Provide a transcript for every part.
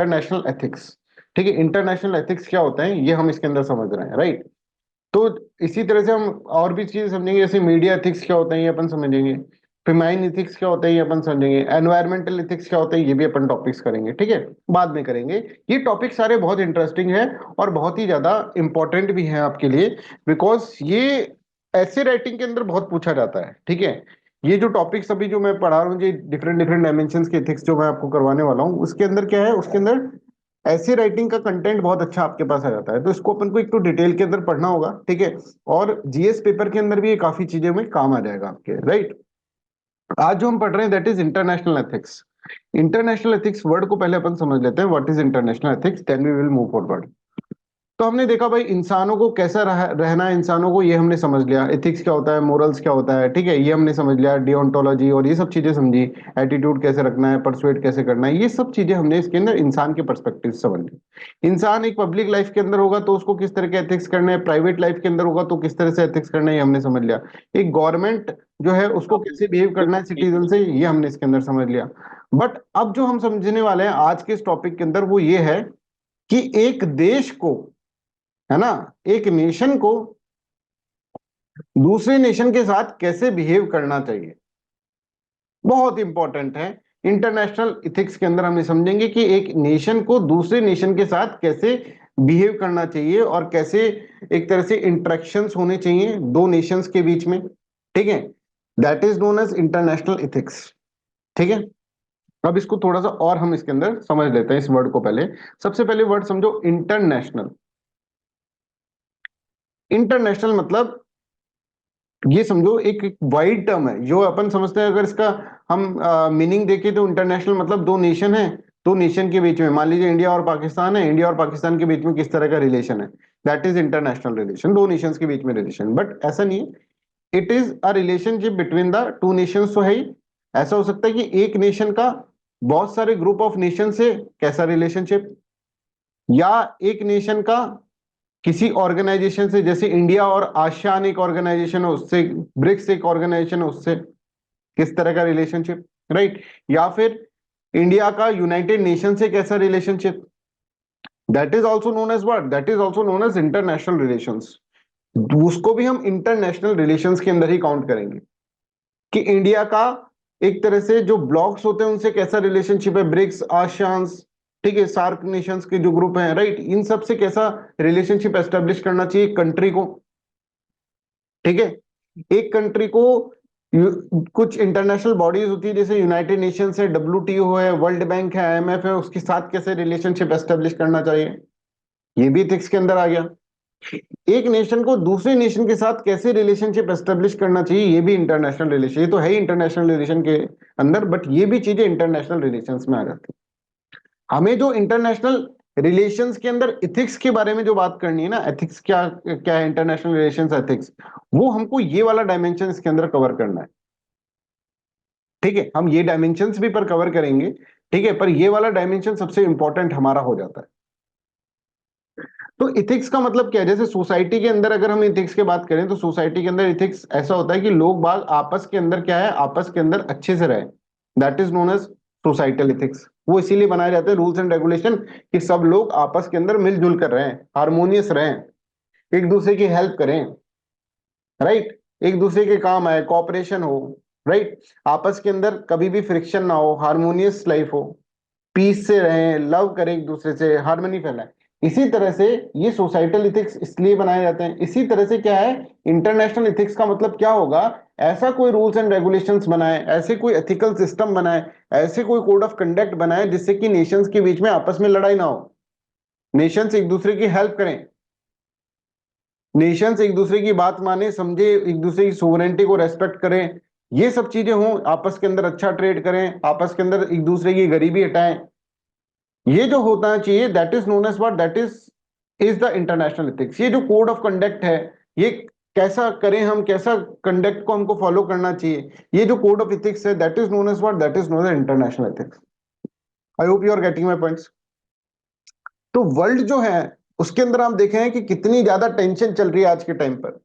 International ethics. ठीक है, international ethics क्या होता है ये हम इसके अंदर समझ रहे हैं, राइट। तो इसी तरह से हम और भी चीजें समझेंगे, जैसे मीडिया एथिक्स क्या होता है ये अपन समझेंगे, फेमाइन एथिक्स क्या होता है ये अपन समझेंगे, एनवायरमेंटल एथिक्स क्या होता है ये भी अपन टॉपिक्स करेंगे, ठीक है, बाद में करेंगे। ये टॉपिक सारे बहुत इंटरेस्टिंग है और बहुत ही ज्यादा इंपॉर्टेंट भी है आपके लिए, बिकॉज ये ऐसे राइटिंग के अंदर बहुत पूछा जाता है, ठीक है। ये जो टॉपिक्स अभी जो मैं पढ़ा रहा हूँ, ये डिफरेंट डिफरेंट डायमेंशंस के एथिक्स जो मैं आपको करवाने वाला हूँ, उसके अंदर क्या है, उसके अंदर ऐसे राइटिंग का कंटेंट बहुत अच्छा आपके पास आ जाता है, तो इसको अपन को एक तो डिटेल के अंदर पढ़ना होगा, ठीक है। और जीएस पेपर के अंदर भी ये काफी चीजें में काम आ जाएगा आपके, राइट। आज जो हम पढ़ रहे हैं that is international ethics. International ethics word को पहले अपन समझ लेते हैं, what is international ethics, then we will move forward. तो हमने देखा भाई इंसानों को कैसा रहना है, इंसानों को ये हमने समझ लिया, एथिक्स क्या होता है, मोरल्स क्या होता है, ठीक है, ये हमने समझ लिया, डिओन्टोलॉजी और ये सब चीजें समझी, एटीट्यूड कैसे रखना है, परसुएट कैसे करना है, ये सब चीजें हमने इसके अंदर इंसान के पर्सपेक्टिव से समझ ली। इंसान एक पब्लिक लाइफ के अंदर होगा तो उसको किस तरह के एथिक्स करना है, प्राइवेट लाइफ के अंदर होगा तो किस तरह से एथिक्स करना है, ये हमने समझ लिया। एक गवर्नमेंट जो है उसको कैसे बिहेव करना है सिटीजन से, ये हमने इसके अंदर समझ लिया। बट अब जो हम समझने वाले हैं आज के इस टॉपिक के अंदर वो ये है कि एक देश को, है ना, एक नेशन को दूसरे नेशन के साथ कैसे बिहेव करना चाहिए, बहुत इंपॉर्टेंट है। इंटरनेशनल इथिक्स के अंदर हम समझेंगे कि एक नेशन को दूसरे नेशन के साथ कैसे बिहेव करना चाहिए और कैसे एक तरह से इंटरेक्शंस होने चाहिए दो नेशंस के बीच में, ठीक है। That is known as international ethics, ठीक है। अब इसको थोड़ा सा और हम इसके अंदर समझ लेते हैं इस वर्ड को। पहले सबसे पहले वर्ड समझो इंटरनेशनल। इंटरनेशनल मतलब ये समझो एक वाइड टर्म है जो अपन समझते हैं, अगर इसका हम मीनिंग देखें तो इंटरनेशनल मतलब दो नेशन है, दो नेशन के बीच में, मान लीजिए इंडिया और पाकिस्तान है, इंडिया और पाकिस्तान के बीच में किस तरह का रिलेशन है, दैट इज इंटरनेशनल रिलेशन, दो नेशंस के बीच में रिलेशन। बट ऐसा नहीं है, it is a relationship between the two nations, तो है ही। ऐसा हो सकता है कि एक नेशन का बहुत सारे ग्रुप ऑफ नेशन से कैसा रिलेशनशिप, या एक नेशन का किसी ऑर्गेनाइजेशन से, जैसे इंडिया और आसियान एक ऑर्गेनाइजेशन है उससे, ब्रिक्स एक ऑर्गेनाइजेशन है उससे, किस तरह का रिलेशनशिप, राइट। या फिर इंडिया का यूनाइटेड नेशन से कैसा relationship, that is also known as what, that is also known as international relations. उसको भी हम इंटरनेशनल रिलेशंस के अंदर ही काउंट करेंगे कि इंडिया का एक तरह से जो ब्लॉक्स होते हैं उनसे कैसा रिलेशनशिप है, ब्रिक्स, आसियान्स, ठीक है, सार्क नेशंस के जो ग्रुप हैं, राइट, इन सब से कैसा रिलेशनशिप एस्टेब्लिश करना चाहिए कंट्री को, ठीक है। एक कंट्री को कुछ इंटरनेशनल बॉडीज होती है जैसे यूनाइटेड नेशंस है, डब्ल्यूटीओ है, वर्ल्ड बैंक है, आईएमएफ है, उसके साथ कैसे रिलेशनशिप एस्टेब्लिश करना चाहिए, ये भी इथिक्स के अंदर आ गया। एक नेशन को दूसरे नेशन के साथ कैसे रिलेशनशिप एस्टेब्लिश करना चाहिए, ये भी इंटरनेशनल रिलेशन, ये तो है ही इंटरनेशनल रिलेशन के अंदर, बट ये भी चीजें इंटरनेशनल रिलेशंस में आ जाती है। हमें जो इंटरनेशनल रिलेशंस के अंदर इथिक्स के बारे में जो बात करनी है ना, एथिक्स क्या क्या है, इंटरनेशनल रिलेशंस एथिक्स, वो हमको ये वाला डायमेंशन इसके अंदर कवर करना है, ठीक है। हम ये डायमेंशंस भी पर कवर करेंगे, ठीक है, पर ये वाला डायमेंशन सबसे इंपॉर्टेंट हमारा हो जाता है। तो इथिक्स का मतलब क्या है, जैसे सोसाइटी के अंदर अगर हम इथिक्स की बात करें तो सोसाइटी के अंदर इथिक्स ऐसा होता है कि लोग बाग आपस के अंदर क्या है, आपस के अंदर अच्छे से रहे, that is known as societal ethics. वो इसीलिए बनाए जाते हैं रूल्स एंड रेगुलेशन कि सब लोग आपस के अंदर मिलजुल कर रहें, हारमोनियस रहें, एक दूसरे की हेल्प करें, राइट, एक दूसरे के काम आए, कॉपरेशन हो, राइट, आपस के अंदर कभी भी फ्रिक्शन ना हो, हारमोनियस लाइफ हो, पीस से रहें, लव करें, एक दूसरे से हार्मनी फैलाएं। इसी तरह से ये सोसाइटल इथिक्स इसलिए बनाए जाते हैं। इसी तरह से क्या है, इंटरनेशनल इथिक्स का मतलब क्या होगा, ऐसा कोई रूल्स एंड रेगुलेशंस बनाए, ऐसे कोई एथिकल सिस्टम बनाए, ऐसे कोई कोड ऑफ कंडक्ट बनाए जिससे कि नेशंस के बीच में आपस में लड़ाई ना हो, नेशंस एक दूसरे की हेल्प करें, नेशंस एक दूसरे की बात माने समझे, एक दूसरे की सोवरेनिटी को रेस्पेक्ट करें, ये सब चीजें हों, आपस के अंदर अच्छा ट्रेड करें, आपस के अंदर एक दूसरे की गरीबी हटाएं, ये जो होता चाहिए that is known as what, that is the international ethics. ये जो कोड ऑफ कंडक्ट है, ये कैसा करें हम, कैसा कंडक्ट को हमको फॉलो करना चाहिए, ये जो कोड ऑफ एथिक्स है that is known as what, that is known as international ethics. I hope you are getting my points. तो वर्ल्ड जो है उसके अंदर आप देखें कि कितनी ज्यादा टेंशन चल रही है आज के टाइम पर,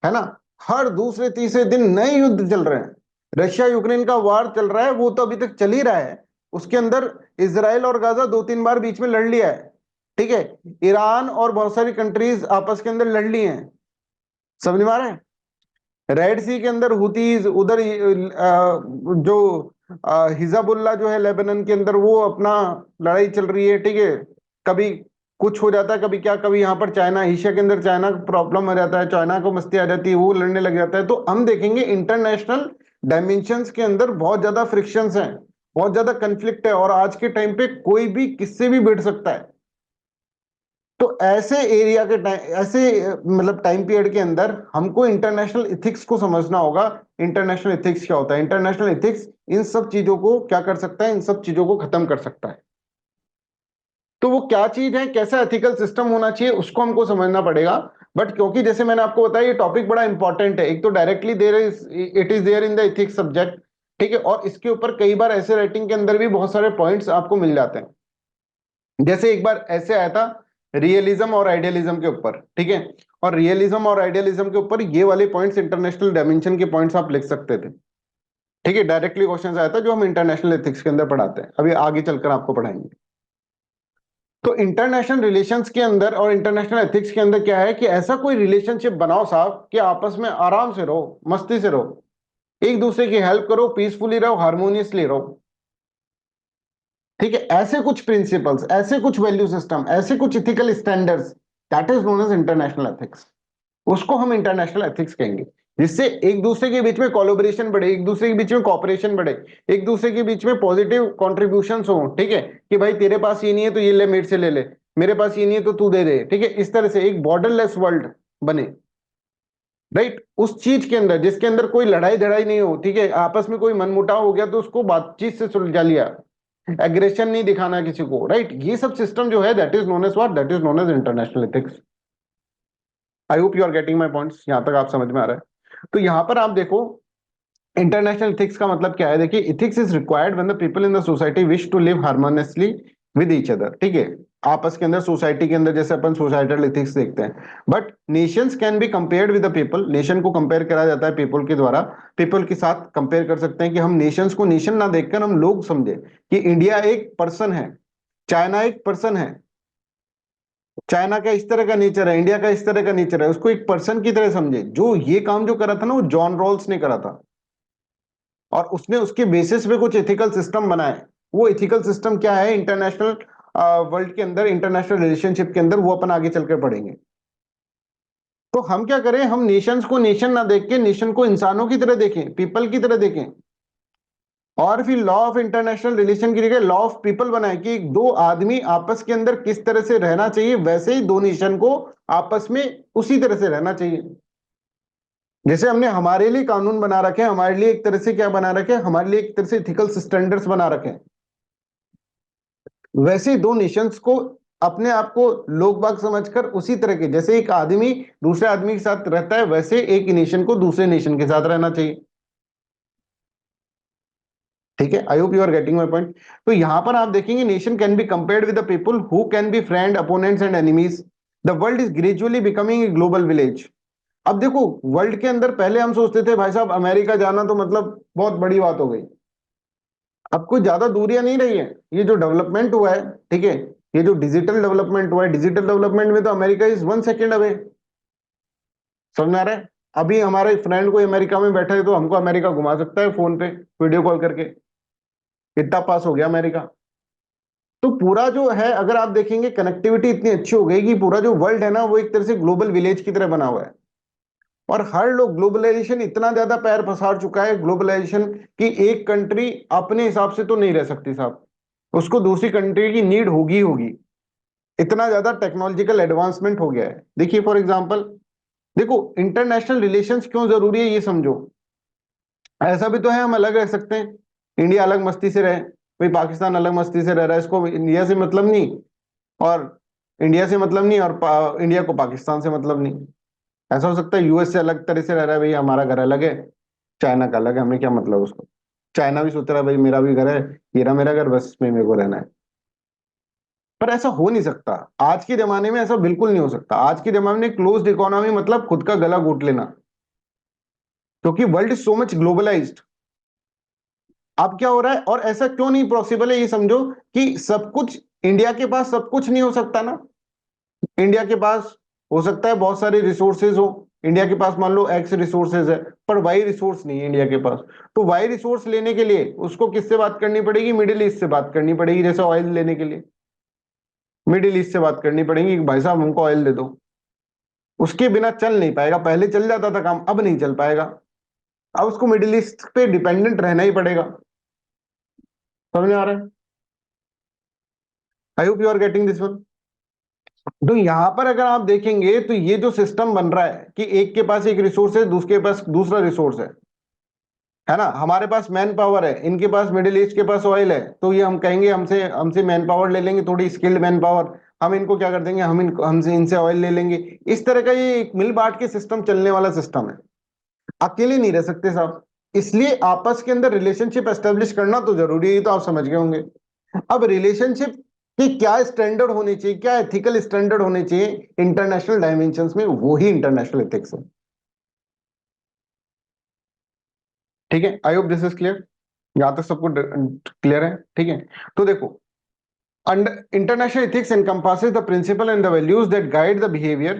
है ना। हर दूसरे तीसरे दिन नए युद्ध चल रहे हैं, रशिया यूक्रेन का वार चल रहा है, वो तो अभी तक चल ही रहा है, उसके अंदर इसराइल और गाजा 2-3 बार बीच में लड़ लिया है, ठीक है। ईरान और बहुत सारी कंट्रीज आपस के अंदर लड़ ली हैं, समझ में आ रहा है। रेड सी के अंदर हुतीज, उधर जो हिजबुल्ला जो है लेबनान के अंदर, वो अपना लड़ाई चल रही है, ठीक है। कभी कुछ हो जाता है, कभी क्या, कभी यहाँ पर चाइना, एशिया के अंदर चाइना प्रॉब्लम हो जाता है, चाइना को मस्ती आ जाती है, वो लड़ने लग जाता है। तो हम देखेंगे इंटरनेशनल डायमेंशंस के अंदर बहुत ज्यादा फ्रिक्शंस हैं, बहुत ज्यादा कंफ्लिक्ट है, और आज के टाइम पे कोई भी किससे भी भिड़ सकता है। तो ऐसे एरिया के टाइम, ऐसे मतलब टाइम पीरियड के अंदर हमको इंटरनेशनल इथिक्स को समझना होगा। इंटरनेशनल इथिक्स क्या होता है? इंटरनेशनल इथिक्स इन सब चीजों को क्या कर सकता है, इन सब चीजों को खत्म कर सकता है। तो वो क्या चीज है, कैसा एथिकल सिस्टम होना चाहिए, उसको हमको समझना पड़ेगा। बट क्योंकि जैसे मैंने आपको बताया ये टॉपिक बड़ा इंपॉर्टेंट है, एक तो directly there is, it is there in the ethics subject, ठीक है, और इसके ऊपर कई बार ऐसे राइटिंग के अंदर भी बहुत सारे पॉइंट्स आपको मिल जाते हैं। जैसे एक बार ऐसे आया था रियलिज्म और आइडियलिज्म के ऊपर, ठीक है, और रियलिज्म और आइडियलिज्म के ऊपर ये वाले पॉइंट्स, इंटरनेशनल डायमेंशन के पॉइंट्स आप लिख सकते थे, ठीक है। डायरेक्टली क्वेश्चन आया था जो हम इंटरनेशनल एथिक्स के अंदर पढ़ाते हैं, अभी आगे चलकर आपको पढ़ाएंगे। तो इंटरनेशनल रिलेशंस के अंदर और इंटरनेशनल एथिक्स के अंदर क्या है कि ऐसा कोई रिलेशनशिप बनाओ साहब कि आपस में आराम से रहो, मस्ती से रहो, एक दूसरे की हेल्प करो, पीसफुली रहो, हार्मोनियसली रहो, ठीक है। ऐसे कुछ प्रिंसिपल्स, ऐसे कुछ वैल्यू सिस्टम, ऐसे कुछ ethical standards, that is known as international ethics. उसको हम इंटरनेशनल एथिक्स कहेंगे, जिससे एक दूसरे के बीच में कोलैबोरेशन बढ़े, एक दूसरे के बीच में कॉपरेशन बढ़े, एक दूसरे के बीच में पॉजिटिव कॉन्ट्रीब्यूशंस हो, ठीक है, कि भाई तेरे पास ये नहीं है तो ये ले, मेरे से ले ले, मेरे पास ये नहीं है तो तू दे दे, ठीक है। इस तरह से एक बॉर्डरलेस वर्ल्ड बने, राइट। उस चीज के अंदर जिसके अंदर कोई लड़ाई झड़ाई नहीं हो, ठीक है, आपस में कोई मनमुटाव हो गया तो उसको बातचीत से सुलझा लिया, एग्रेशन नहीं दिखाना किसी को, राइट। ये सब सिस्टम जो है that is known as what, that is known as international ethics. I hope you are getting my points, यहां तक आप समझ में आ रहा है। तो यहां पर आप देखो इंटरनेशनल इथिक्स का मतलब क्या है। देखिए, ethics is required when the people in the society wish to live harmoniously with each other, ठीक है। आपस के अंदर, सोसाइटी के अंदर, जैसे अपन सोसाइटल इथिक्स देखते हैं। But Nations can be compared with the people, nation को कंपेयर करा जाता है पीपल के द्वारा, पीपल के साथ कंपेयर कर सकते हैं कि हम नेशंस को नेशन ना देखकर हम लोग समझे कि इंडिया एक पर्सन है, चाइना एक पर्सन है, चाइना का इस तरह का नेचर है, इंडिया का इस तरह का नेचर है, उसको एक पर्सन की तरह समझे। जो ये काम जो करा था ना, वो जॉन रॉल्स ने करा था, और उसने उसके बेसिस पे कुछ एथिकल सिस्टम बनाए। वो एथिकल सिस्टम क्या है इंटरनेशनल वर्ल्ड के अंदर, इंटरनेशनल रिलेशनशिप के अंदर, वो अपन आगे चलकर पढ़ेंगे। तो हम क्या करें, हम नेशंस को नेशन ना देख के नेशन को इंसानों की तरह देखें, पीपल की तरह देखें, और फिर लॉ ऑफ इंटरनेशनल रिलेशन की जगह लॉ ऑफ पीपल बनाए कि दो आदमी आपस के अंदर किस तरह से रहना चाहिए, वैसे ही दो नेशन को आपस में उसी तरह से रहना चाहिए। जैसे हमने हमारे लिए कानून बना रखे हैं, हमारे लिए एक तरह से क्या बना रखे हैं, हमारे लिए एक तरह से इथिकल स्टैंडर्ड्स बना रखे हैं, वैसे ही दो नेशंस को अपने आप को लोग बाग समझकर उसी तरह के, जैसे एक आदमी दूसरे आदमी के साथ रहता है, वैसे एक नेशन को दूसरे नेशन के साथ रहना चाहिए, ठीक है। I hope you are getting my point. तो यहां पर आप देखेंगे nation can be compared with the people who can be friend, opponents and enemies. The world is gradually becoming a global village. अब देखो, वर्ल्ड के अंदर पहले हम सोचते थे भाई साहब अमेरिका जाना तो मतलब बहुत बड़ी बात हो गई, अब कोई ज्यादा दूरियां नहीं रही है। ये जो डेवलपमेंट हुआ है, ठीक है, ये जो डिजिटल डेवलपमेंट हुआ है, डिजिटल डेवलपमेंट में तो अमेरिका इज 1 सेकेंड अवे, समझ में आ रहा है। अभी हमारे फ्रेंड कोई अमेरिका में बैठा है तो हमको अमेरिका घुमा सकता है फोन पे वीडियो कॉल करके, इतना पास हो गया अमेरिका। तो पूरा जो है, अगर आप देखेंगे कनेक्टिविटी इतनी अच्छी हो गई कि पूरा जो वर्ल्ड है ना, वो एक तरह से ग्लोबल विलेज की तरह बना हुआ है। और हर लोग, ग्लोबलाइजेशन इतना ज्यादा पैर पसार चुका है, ग्लोबलाइजेशन की एक कंट्री अपने हिसाब से तो नहीं रह सकती साहब, उसको दूसरी कंट्री की नीड होगी होगी, इतना ज्यादा टेक्नोलॉजिकल एडवांसमेंट हो गया है। देखिए फॉर एग्जांपल, देखो इंटरनेशनल रिलेशंस क्यों जरूरी है ये समझो। ऐसा भी तो है हम अलग रह सकते हैं, इंडिया अलग मस्ती से रहे, भाई पाकिस्तान अलग मस्ती से रह रहा है, इसको इंडिया से मतलब नहीं, और इंडिया से मतलब नहीं, और इंडिया को पाकिस्तान से मतलब नहीं। ऐसा हो सकता है यूएस से अलग तरह से रह रहा है, भाई हमारा घर अलग है, चाइना का अलग है, हमें क्या मतलब उसको। चाइना भी सोच रहा है भाई मेरा भी घर है, ये रहा मेरा घर, बस इसमें मेरे को रहना है। पर ऐसा हो नहीं सकता, आज के जमाने में ऐसा बिल्कुल नहीं हो सकता। आज के जमाने में क्लोज्ड इकोनॉमी मतलब खुद का गला घोट लेना, क्योंकि world is so much globalised. अब क्या हो रहा है, और ऐसा क्यों नहीं पॉसिबल है, ये समझो कि सब कुछ इंडिया के पास सब कुछ नहीं हो सकता ना। इंडिया के पास हो सकता है बहुत सारे रिसोर्सेज हो, इंडिया के पास मान लो एक्स रिसोर्सेज है, पर वाई रिसोर्स नहीं है इंडिया के पास। तो वाई रिसोर्स लेने के लिए उसको किससे बात करनी पड़ेगी, मिडिल ईस्ट से बात करनी पड़ेगी। जैसे ऑयल लेने के लिए मिडिल ईस्ट से बात करनी पड़ेगी कि भाई साहब हमको ऑयल दे दो। उसके बिना चल नहीं पाएगा, पहले चल जाता था काम, अब नहीं चल पाएगा। अब उसको मिडिल ईस्ट पे डिपेंडेंट रहना ही पड़ेगा। समझ में आ रहा है? I hope you are getting this one. तो यहां पर अगर आप देखेंगे तो ये जो सिस्टम बन रहा है कि एक के पास एक रिसोर्स है, दूसरे के पास दूसरा रिसोर्स है ना। हमारे पास मैन पावर है, इनके पास मिडिल ईस्ट के पास ऑयल है, तो ये हम कहेंगे हमसे हमसे मैन पावर ले लेंगे, थोड़ी स्किल्ड मैन पावर, हम इनको क्या कर देंगे, हम इनको हमसे इनसे ऑयल ले लेंगे। इस तरह का ये एक मिल बांट के सिस्टम चलने वाला सिस्टम है। अकेले नहीं रह सकते साहब, इसलिए आपस के अंदर रिलेशनशिप एस्टेब्लिश करना तो जरूरी है, ये तो आप समझ गए होंगे। अब रिलेशनशिप के क्या स्टैंडर्ड होने चाहिए, क्या एथिकल स्टैंडर्ड होने चाहिए इंटरनेशनल डायमेंशंस में, वो ही इंटरनेशनल एथिक्स है। ठीक है, I hope this is clear. यहां तक सबको क्लियर है? ठीक है, तो देखो, international ethics encompasses the principle and the values that guide the behavior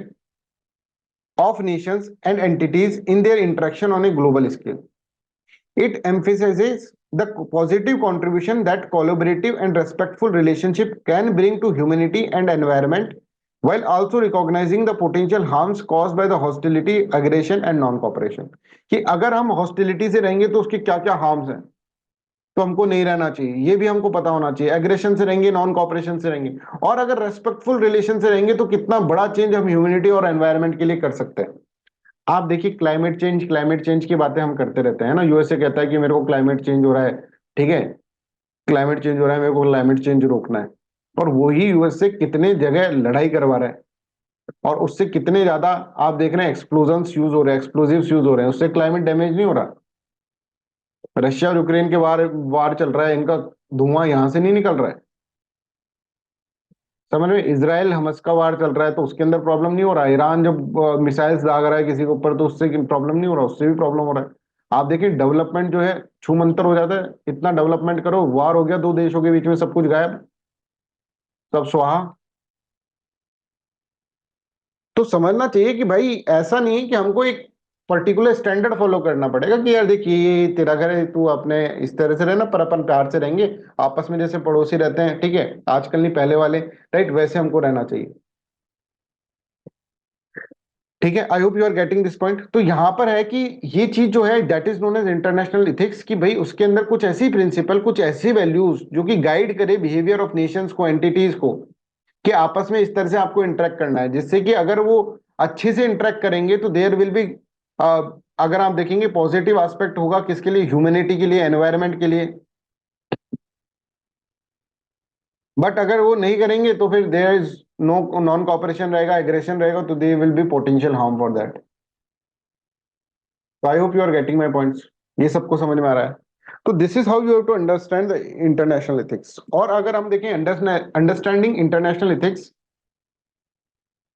of nations and entities in their interaction on a global scale. It emphasizes the positive contribution that collaborative and respectful relationship can bring to humanity and environment, while also recognizing the potential harms caused by the hostility, aggression and non-cooperation. कि अगर हम hostility से रहेंगे तो उसके क्या क्या harms हैं, तो हमको नहीं रहना चाहिए, ये भी हमको पता होना चाहिए। एग्रेशन से रहेंगे, नॉन कॉपरेशन से रहेंगे, और अगर रेस्पेक्टफुल रिलेशन से रहेंगे तो कितना बड़ा चेंज हम ह्यूमैनिटी और एनवायरनमेंट के लिए कर सकते हैं। आप देखिए, क्लाइमेट चेंज की बातें हम करते रहते हैं ना। यूएसए कहता है कि मेरे को क्लाइमेट चेंज हो रहा है, ठीक है, क्लाइमेट चेंज हो रहा है, मेरे को क्लाइमेट चेंज रोकना है। और वही यूएसए कितने जगह लड़ाई करवा रहा है, और उससे कितने ज्यादा आप देख रहे हैं एक्सप्लोजन यूज हो रहे हैं, एक्सप्लोजिव यूज हो रहे हैं, उससे क्लाइमेट डैमेज नहीं हो रहा। रशिया और यूक्रेन के वार वार चल रहा है, इनका धुआं यहां से नहीं निकल रहा है। समझ में? इजराइल हमास का वार चल रहा है तो उसके अंदर प्रॉब्लम नहीं हो रहा है। ईरान जब मिसाइल्स दाग रहा है किसी के ऊपर तो उससे प्रॉब्लम नहीं हो रहा, उससे भी प्रॉब्लम हो रहा है। आप देखिए, डेवलपमेंट जो है छू मंतर हो जाता है, इतना डेवलपमेंट करो, वार हो गया दो देशों के बीच में, सब कुछ गायब, सब स्वाहा। तो समझना चाहिए कि भाई ऐसा नहीं है कि हमको एक पर्टिकुलर स्टैंडर्ड फॉलो करना पड़ेगा कि यार देखिए ये तेरा घर है, तू अपने इस तरह से रहना, पर अपन प्यार से रहेंगे आपस में, जैसे पड़ोसी रहते हैं, ठीक है, आजकल नहीं पहले वाले, राइट, वैसे हमको रहना चाहिए। ठीक है, I hope you are getting this point. तो यहां पर है कि ये चीज जो है that is known as international ethics, कि भाई उसके अंदर कुछ ऐसी प्रिंसिपल, कुछ ऐसी वैल्यूज जो कि गाइड करे बिहेवियर ऑफ नेशंस को, एंटिटीज को, कि आपस में इस तरह से आपको इंटरेक्ट करना है, जिससे कि अगर वो अच्छे से इंटरेक्ट करेंगे तो देयर विल बी, अगर आप देखेंगे पॉजिटिव एस्पेक्ट होगा किसके लिए, ह्यूमैनिटी के लिए, एनवायरनमेंट के लिए। बट अगर वो नहीं करेंगे तो फिर there is no, non cooperation रहेगा, एग्रेशन रहेगा, तो they will be potential harm for that. तो I hope you are getting my points, ये सबको समझ में आ रहा है। तो this is how you have to understand the international ethics. और अगर हम देखें understanding international ethics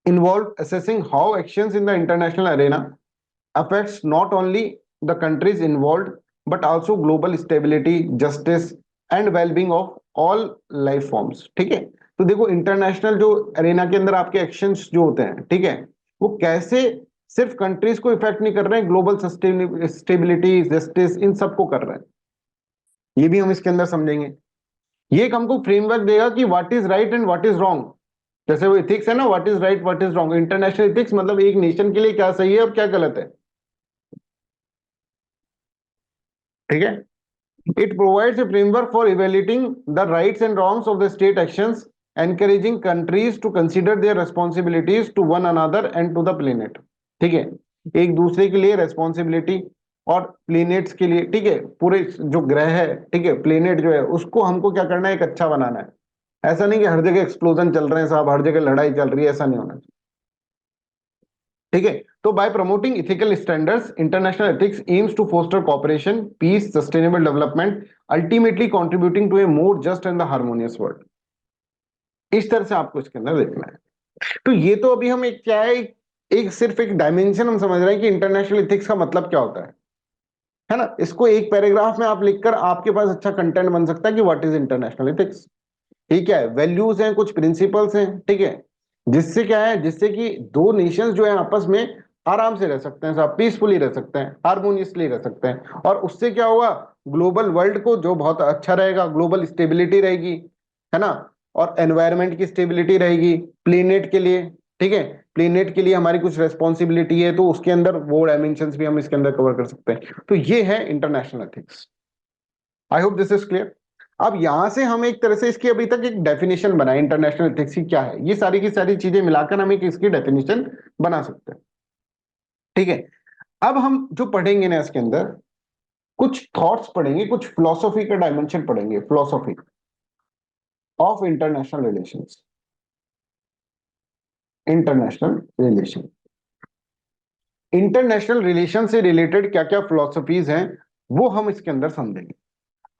involved assessing how actions in the international arena affects not only the countries involved but also global stability, justice and well-being of all life forms। ठीक है, तो देखो international जो Arena के अंदर आपके एक्शंस जो होते हैं, ठीक है, वो कैसे सिर्फ कंट्रीज को इफेक्ट नहीं कर रहे हैं, ग्लोबल स्टेबिलिटी, जस्टिस, इन सबको कर रहे हैं। ये भी हम इसके अंदर समझेंगे। ये एक हमको फ्रेमवर्क देगा कि what is right and what is wrong. जैसे वो इथिक्स है ना, what is right what is wrong, international ethics मतलब एक नेशन के लिए क्या सही है और क्या गलत है। ठीक है, it provides a framework for evaluating the rights and wrongs of the state actions, encouraging countries to consider their responsibilities to one another and to the planet. ठीक है, एक दूसरे के लिए रेस्पॉन्सिबिलिटी और प्लेनेट्स के लिए, ठीक है, पूरे जो ग्रह है, ठीक है, प्लेनेट जो है उसको हमको क्या करना है, एक अच्छा बनाना है। ऐसा नहीं कि हर जगह एक्सप्लोजन चल रहे हैं साहब, हर जगह लड़ाई चल रही है, ऐसा नहीं होना चाहिए। ठीक है, तो by promoting ethical standards, international ethics aims to foster cooperation, peace, sustainable development, ultimately contributing to a more just and the harmonious world. इस तरह से आपको इसके अंदर देखना है। तो ये तो अभी हम एक क्या है, एक सिर्फ एक डायमेंशन हम समझ रहे हैं कि इंटरनेशनल इथिक्स का मतलब क्या होता है। है ना। इसको एक पैराग्राफ में आप लिखकर आपके पास अच्छा कंटेंट बन सकता है कि व्हाट इज इंटरनेशनल एथिक्स। ठीक है, वैल्यूज हैं, कुछ प्रिंसिपल्स हैं, ठीक है, जिससे क्या है, जिससे कि दो नेशंस जो है आपस में आराम से रह सकते हैं, सब पीसफुली रह सकते हैं, हार्मोनियसली रह सकते हैं। और उससे क्या होगा, ग्लोबल वर्ल्ड को जो बहुत अच्छा रहेगा, ग्लोबल स्टेबिलिटी रहेगी, है ना, और एनवायरनमेंट की स्टेबिलिटी रहेगी प्लेनेट के लिए। ठीक है, प्लेनेट के लिए हमारी कुछ रेस्पॉन्सिबिलिटी है, तो उसके अंदर वो डायमेंशंस भी हम इसके अंदर कवर कर सकते हैं। तो ये है international ethics. I hope this is clear. अब यहां से हम एक तरह से इसकी अभी तक एक डेफिनेशन बनाए इंटरनेशनल एथिक्स की क्या है, ये सारी की सारी चीजें मिलाकर हम एक इसकी डेफिनेशन बना सकते हैं। ठीक है, अब हम जो पढ़ेंगे ना इसके अंदर कुछ थॉट्स पढ़ेंगे, कुछ फिलोसॉफी का डायमेंशन पढ़ेंगे, philosophy of international relations. International relation, international relation से रिलेटेड क्या क्या फिलोसफीज हैं वो हम इसके अंदर समझेंगे।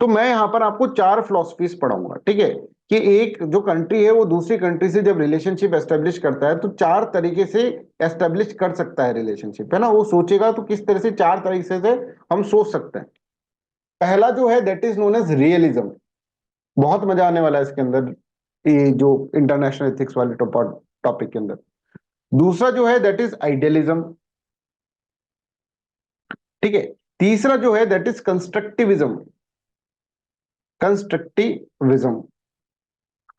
तो मैं यहां पर आपको चार फिलोसफीज पढ़ाऊंगा, ठीक है, कि एक जो कंट्री है वो दूसरी कंट्री से जब रिलेशनशिप एस्टेब्लिश करता है तो चार तरीके से एस्टेब्लिश कर सकता है रिलेशनशिप, है ना। वो सोचेगा तो किस तरह से, चार तरीके से हम सोच सकते हैं। पहला जो है that is known as realism. बहुत मजा आने वाला है इसके अंदर, ये जो इंटरनेशनल एथिक्स वाले टॉपिक के अंदर। दूसरा जो है दैट इज आइडियलिज्म। ठीक है, तीसरा जो है दैट इज कंस्ट्रक्टिविज्म। कंस्ट्रक्टिविज्म,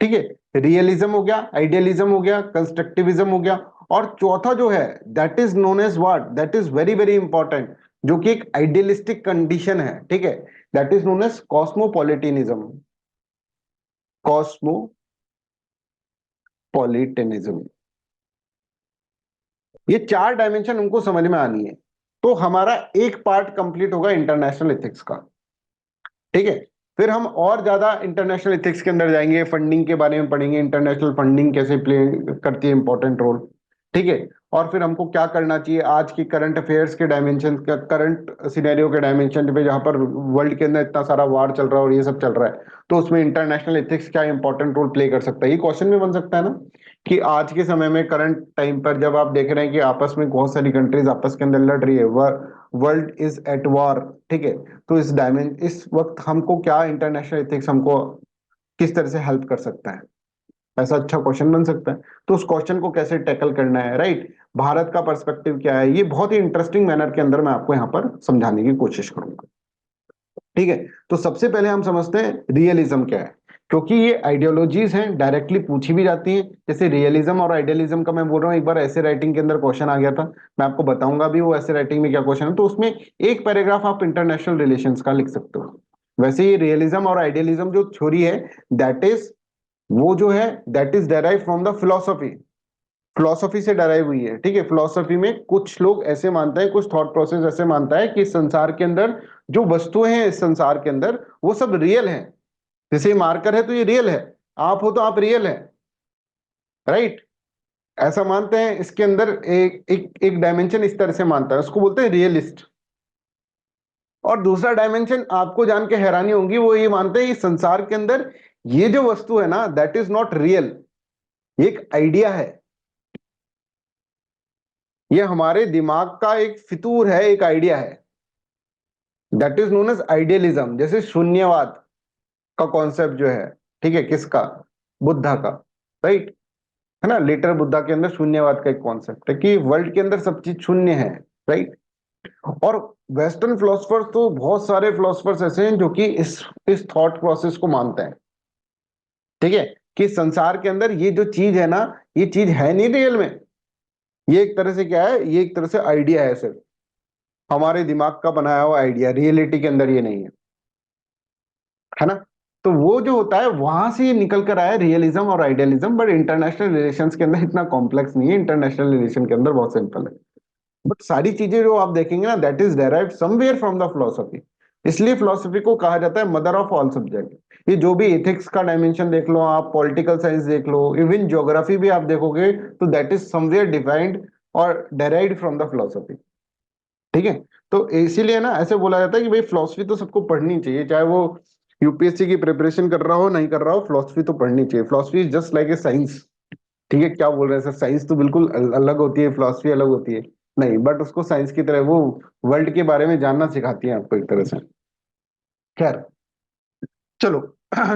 ठीक है, रियलिज्म हो गया, आइडियलिज्म हो गया, कंस्ट्रक्टिविज्म हो गया। और चौथा जो है that is known as what, that is very very important, जो कि एक आइडियलिस्टिक कंडीशन है, ठीक है, that is known as cosmopolitanism. Cosmopolitanism, ये चार डायमेंशन उनको समझ में आनी है। तो हमारा एक पार्ट कंप्लीट होगा इंटरनेशनल एथिक्स का। ठीक है, फिर हम और ज्यादा इंटरनेशनल एथिक्स के अंदर जाएंगे, फंडिंग के बारे में पढ़ेंगे, इंटरनेशनल फंडिंग कैसे प्ले करती है इंपॉर्टेंट रोल। ठीक है, और फिर हमको क्या करना चाहिए आज की करंट अफेयर्स के डायमेंशन, करंट सिनेरियो के डायमेंशन पे, जहां पर वर्ल्ड के अंदर इतना सारा वार चल रहा है और ये सब चल रहा है, तो उसमें इंटरनेशनल एथिक्स क्या इंपॉर्टेंट रोल प्ले कर सकता है। ये क्वेश्चन भी बन सकता है ना, कि आज के समय में करंट टाइम पर जब आप देख रहे हैं कि आपस में बहुत सारी कंट्रीज आपस के अंदर लड़ रही है, वर्ल्ड इज एट वॉर, ठीक है, तो इस वक्त हमको क्या इंटरनेशनल एथिक्स हमको किस तरह से हेल्प कर सकता है, ऐसा अच्छा क्वेश्चन बन सकता है। तो उस क्वेश्चन को कैसे टैकल करना है, राइट, भारत का पर्सपेक्टिव क्या है, ये बहुत ही इंटरेस्टिंग मैनर के अंदर मैं आपको यहाँ पर समझाने की कोशिश करूंगा। ठीक है, तो सबसे पहले हम समझते हैं रियलिज्म क्या है, क्योंकि ये आइडियोलॉजीज हैं, डायरेक्टली पूछी भी जाती हैं। जैसे रियलिज्म और आइडियलिज्म का मैं बोल रहा हूँ, एक बार ऐसे राइटिंग के अंदर क्वेश्चन आ गया था, मैं आपको बताऊंगा भी वो ऐसे राइटिंग में क्या क्वेश्चन है, तो उसमें एक पैराग्राफ आप इंटरनेशनल रिलेशंस का लिख सकते हो। वैसे ये रियलिज्म और आइडियलिज्म जो थ्योरी है, दैट इज, वो जो है that is derive from the philosophy, philosophy से डराई हुई है। ठीक है, फिलोसफी में कुछ लोग ऐसे मानते हैं, कुछ थॉट प्रोसेस ऐसे मानता है कि इस संसार के अंदर जो वस्तुएं हैं, इस संसार के अंदर वो सब रियल हैं। जैसे मार्कर है तो ये रियल है, आप हो तो आप रियल है, राइट, ऐसा मानते हैं। इसके अंदर एक एक एक डायमेंशन इस तरह से मानता है, उसको बोलते हैं रियलिस्ट। और दूसरा डायमेंशन आपको जान के हैरानी होगी, वो ये मानते हैं इस संसार के अंदर ये जो वस्तु है ना, दैट इज नॉट रियल, ये एक आइडिया है, ये हमारे दिमाग का एक फितूर है, एक आइडिया है, that is known as idealism. जैसे शून्यवाद का कॉन्सेप्ट जो है, ठीक है, किसका, बुद्धा का, राइट, है ना, लेटर बुद्धा के अंदर शून्यवाद का एक कॉन्सेप्ट है कि वर्ल्ड के अंदर सब चीज शून्य है, राइट। और वेस्टर्न फिलोसफर्स, तो बहुत सारे फिलोसफर्स ऐसे हैं जो कि इस थॉट प्रोसेस को मानते हैं, ठीक है, कि संसार के अंदर ये जो चीज है ना, ये चीज है नहीं रियल में, ये एक तरह से क्या है, ये एक तरह से आइडिया है, सिर्फ हमारे दिमाग का बनाया हुआ आइडिया, रियलिटी के अंदर ये नहीं है ना। तो वो जो होता है वहां से ये निकल कर आया रियलिज्म और आइडियलिज्म। बट इंटरनेशनल रिलेशंस के अंदर इतना कॉम्प्लेक्स नहीं है, इंटरनेशनल रिलेशन के अंदर बहुत सिंपल है। बट सारी चीजें जो आप देखेंगे ना, that is derived somewhere from the philosophy. इसलिए फिलोसफी को कहा जाता है मदर ऑफ ऑल सब्जेक्ट। ये जो भी एथिक्स का डायमेंशन देख लो, आप पॉलिटिकल साइंस देख लो, इवन ज्योग्राफी भी आप देखोगे, तो दैट इज समवेयर डिफाइंड और डेराइव्ड फ्रॉम द फिलोसफी। ठीक है, तो इसीलिए ना ऐसे बोला जाता है कि भाई फिलोसफी तो सबको पढ़नी चाहिए, चाहे वो यूपीएससी की प्रिपरेशन कर रहा हो नहीं कर रहा हो, फिलोसफी तो पढ़नी चाहिए। Philosophy is just like a science. ठीक है, क्या बोल रहे हैं सर, साइंस तो बिल्कुल अलग होती है, फिलोसफी अलग होती है। नहीं, बट उसको साइंस की तरह वो वर्ल्ड के बारे में जानना सिखाती है आपको एक तरह से। खैर, चलो।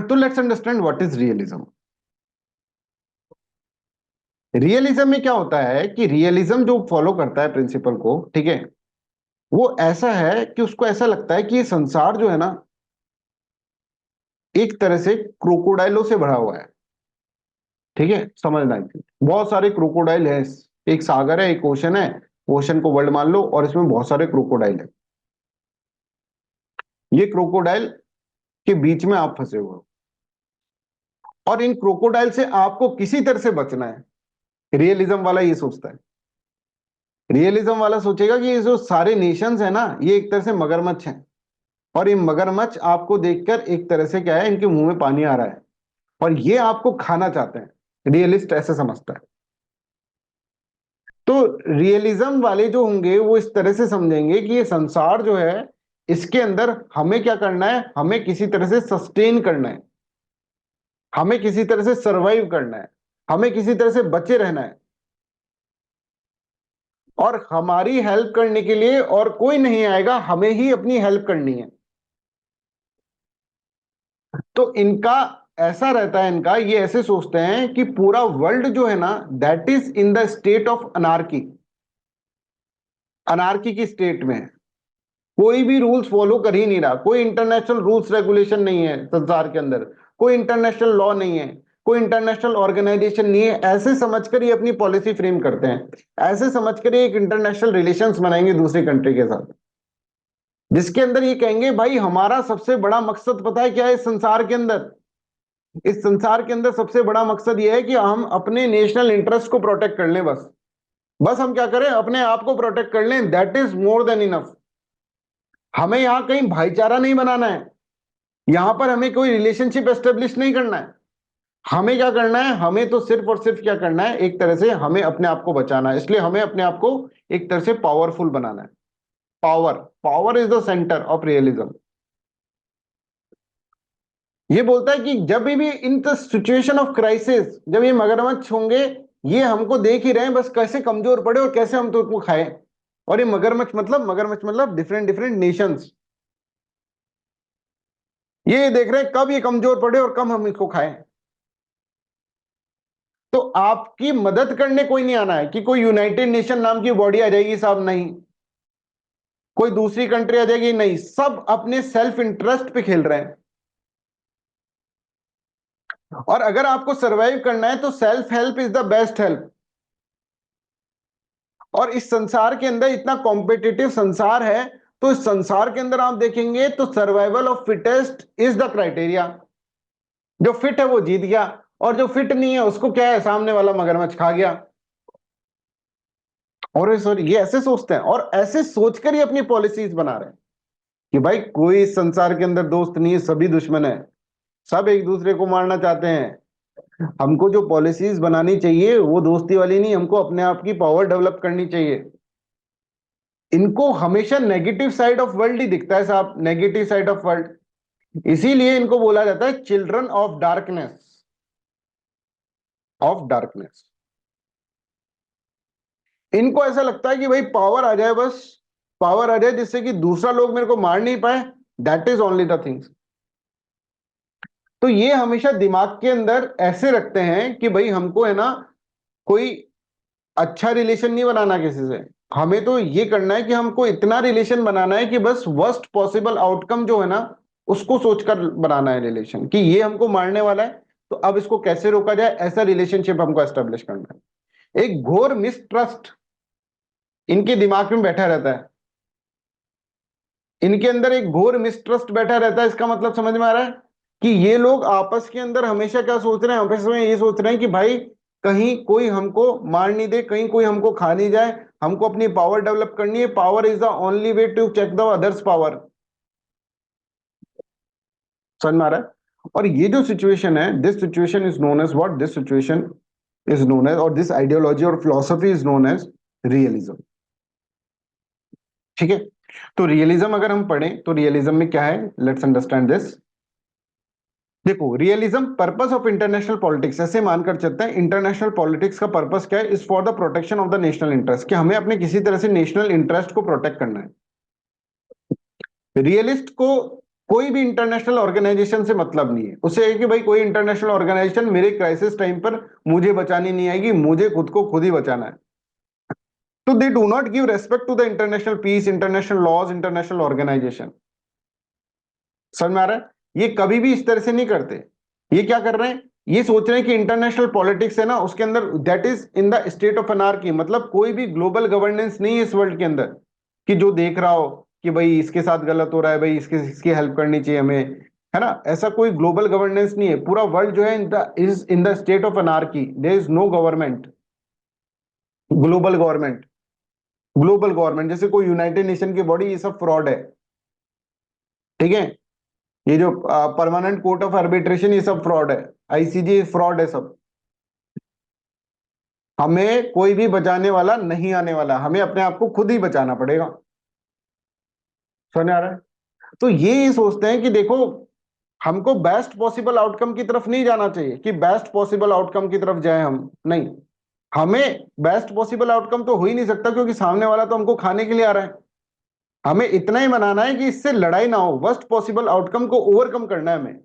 तो let's understand what is realism. Realism में क्या होता है कि रियलिज्म जो फॉलो करता है प्रिंसिपल को, ठीक है, वो ऐसा है कि उसको ऐसा लगता है कि ये संसार जो है ना, एक तरह से क्रोकोडाइलों से भरा हुआ है। ठीक है, समझना है। बहुत सारे क्रोकोडाइल है। एक सागर है, एक ओशन है। ओशन को वर्ल्ड मान लो, और इसमें बहुत सारे क्रोकोडाइल है। ये क्रोकोडाइल के बीच में आप फंसे हुए हो, और इन क्रोकोडाइल से आपको किसी तरह से बचना है। रियलिज्म वाला ये सोचता है। रियलिज्म वाला सोचेगा कि ये जो सारे नेशंस है ना, ये एक तरह से मगरमच्छ हैं, और ये मगरमच्छ आपको देखकर एक तरह से क्या है, इनके मुंह में पानी आ रहा है, और ये आपको खाना चाहते हैं। रियलिस्ट ऐसे समझता है। तो रियलिज्म वाले जो होंगे वो इस तरह से समझेंगे कि ये संसार जो है, इसके अंदर हमें क्या करना है, हमें किसी तरह से सस्टेन करना है, हमें किसी तरह से सरवाइव करना है, हमें किसी तरह से बचे रहना है, और हमारी हेल्प करने के लिए और कोई नहीं आएगा, हमें ही अपनी हेल्प करनी है। तो इनका ऐसा रहता है, इनका ये ऐसे सोचते हैं कि पूरा वर्ल्ड जो है ना, that is in the state of anarchy. Anarchy की स्टेट में है। कोई भी रूल्स फॉलो कर ही नहीं रहा, कोई इंटरनेशनल रूल्स रेगुलेशन नहीं है संसार के अंदर, कोई इंटरनेशनल लॉ नहीं है, कोई इंटरनेशनल ऑर्गेनाइजेशन नहीं है। ऐसे समझकर ये अपनी पॉलिसी फ्रेम करते हैं, ऐसे समझकर ये एक इंटरनेशनल रिलेशंस बनाएंगे दूसरी कंट्री के साथ, जिसके अंदर ये कहेंगे भाई हमारा सबसे बड़ा मकसद पता है क्या है इस संसार के अंदर। इस संसार के अंदर सबसे बड़ा मकसद ये है कि हम अपने नेशनल इंटरेस्ट को प्रोटेक्ट कर लें, बस। बस हम क्या करें, अपने आप को प्रोटेक्ट कर लें, that is more than enough. हमें यहां कहीं भाईचारा नहीं बनाना है, यहां पर हमें कोई रिलेशनशिप एस्टेब्लिश नहीं करना है। हमें क्या करना है, हमें तो सिर्फ और सिर्फ क्या करना है, एक तरह से हमें अपने आप को बचाना है। इसलिए हमें अपने आप को एक तरह से पावरफुल बनाना है। Power, power is the centre of realism. ये बोलता है कि जब भी in the situation of crisis, जब ये मगरमच्छ होंगे, ये हमको देख ही रहे हैं बस कैसे कमजोर पड़े और कैसे हम तो उसको खाएं। और ये मगरमच्छ मतलब डिफरेंट डिफरेंट नेशंस, ये देख रहे हैं कब ये कमजोर पड़े और कब हम इसको खाएं। तो आपकी मदद करने कोई नहीं आना है कि कोई यूनाइटेड नेशन नाम की बॉडी आ जाएगी, साहब नहीं। कोई दूसरी कंट्री आ जाएगी, नहीं। सब अपने सेल्फ इंटरेस्ट पे खेल रहे हैं। और अगर आपको सरवाइव करना है तो self help is the best help. और इस संसार के अंदर इतना कॉम्पिटिटिव संसार है, तो इस संसार के अंदर आप देखेंगे तो survival of fittest is the criteria. जो फिट है वो जीत गया, और जो फिट नहीं है उसको क्या है, सामने वाला मगरमच्छ खा गया। और सॉरी, ये ऐसे सोचते हैं और ऐसे सोचकर ही अपनी पॉलिसीज बना रहे हैं कि भाई कोई इस संसार के अंदर दोस्त नहीं है, सभी दुश्मन है, सब एक दूसरे को मारना चाहते हैं। हमको जो पॉलिसीज बनानी चाहिए वो दोस्ती वाली नहीं, हमको अपने आप की पावर डेवलप करनी चाहिए। इनको हमेशा नेगेटिव साइड ऑफ वर्ल्ड ही दिखता है साहब, नेगेटिव साइड ऑफ वर्ल्ड। इसीलिए इनको बोला जाता है children of darkness, of darkness. इनको ऐसा लगता है कि भाई पावर आ जाए, बस पावर आ जाए जिससे कि दूसरा लोग मेरे को मार नहीं पाए, that is only the things. तो ये हमेशा दिमाग के अंदर ऐसे रखते हैं कि भाई हमको है ना कोई अच्छा रिलेशन नहीं बनाना किसी से, हमें तो ये करना है कि हमको इतना रिलेशन बनाना है कि बस वर्स्ट पॉसिबल आउटकम जो है ना, उसको सोचकर बनाना है रिलेशन, कि ये हमको मारने वाला है, तो अब इसको कैसे रोका जाए, ऐसा रिलेशनशिप हमको एस्टेब्लिश करना है। एक घोर मिसट्रस्ट इनके दिमाग में बैठा रहता है, इनके अंदर एक घोर मिसट्रस्ट बैठा रहता है। इसका मतलब समझ में आ रहा है कि ये लोग आपस के अंदर हमेशा क्या सोच रहे हैं, आपस में ये सोच रहे हैं कि भाई कहीं कोई हमको मार नहीं दे, कहीं कोई हमको खा नहीं जाए, हमको अपनी पावर डेवलप करनी है। Power is the only way to check the others power. समझ में आ रहा है। और ये जो सिचुएशन है, this situation is known as what, this situation is known as, और दिस आइडियोलॉजी और philosophy is known as realism. ठीक है। तो रियलिज्म अगर हम पढ़ें तो रियलिज्म में क्या है, लेट्स अंडरस्टैंड दिस। देखो, realism purpose of international politics, ऐसे मानकर चलते हैं इंटरनेशनल पॉलिटिक्स का पर्पस क्या है, is for the protection of the national interest, कि हमें अपने किसी तरह से नेशनल इंटरेस्ट को प्रोटेक्ट करना है। रियलिस्ट को कोई भी इंटरनेशनल ऑर्गेनाइजेशन से मतलब नहीं है, उसे है कि भाई कोई इंटरनेशनल ऑर्गेनाइजेशन मेरे क्राइसिस टाइम पर मुझे बचाने नहीं आएगी, मुझे खुद को खुद ही बचाना है। तो they do not give respect to the international peace, international laws, international organisation. समझ में आ रहा है? ये कभी भी इस तरह से नहीं करते। ये क्या कर रहे हैं, ये सोच रहे हैं कि इंटरनेशनल पॉलिटिक्स है ना, उसके अंदर that is in the state of anarchy, मतलब कोई भी ग्लोबल गवर्नेंस नहीं है इस वर्ल्ड के अंदर कि जो देख रहा हो कि भाई इसके साथ गलत हो रहा है, भाई इसके इसकी हेल्प करनी चाहिए हमें, है ना। ऐसा कोई ग्लोबल गवर्नेंस नहीं है, पूरा वर्ल्ड जो है in the state of anarchy, there is no government, global government. Global government जैसे कोई यूनाइटेड नेशन की बॉडी, ये सब फ्रॉड है, ठीक है। ये जो परमानेंट कोर्ट ऑफ आर्बिट्रेशन, ये सब फ्रॉड है, आईसीजे फ्रॉड है सब। हमें कोई भी बचाने वाला नहीं आने वाला, हमें अपने आप को खुद ही बचाना पड़ेगा। समझ आ रहा है? तो ये सोचते हैं कि देखो, हमको बेस्ट पॉसिबल आउटकम की तरफ नहीं जाना चाहिए कि बेस्ट पॉसिबल आउटकम की तरफ जाए हम, नहीं। हमें बेस्ट पॉसिबल आउटकम तो हो ही नहीं सकता, क्योंकि सामने वाला तो हमको खाने के लिए आ रहा है। हमें इतना ही बनाना है कि इससे लड़ाई ना हो, वर्स्ट पॉसिबल आउटकम को ओवरकम करना है हमें।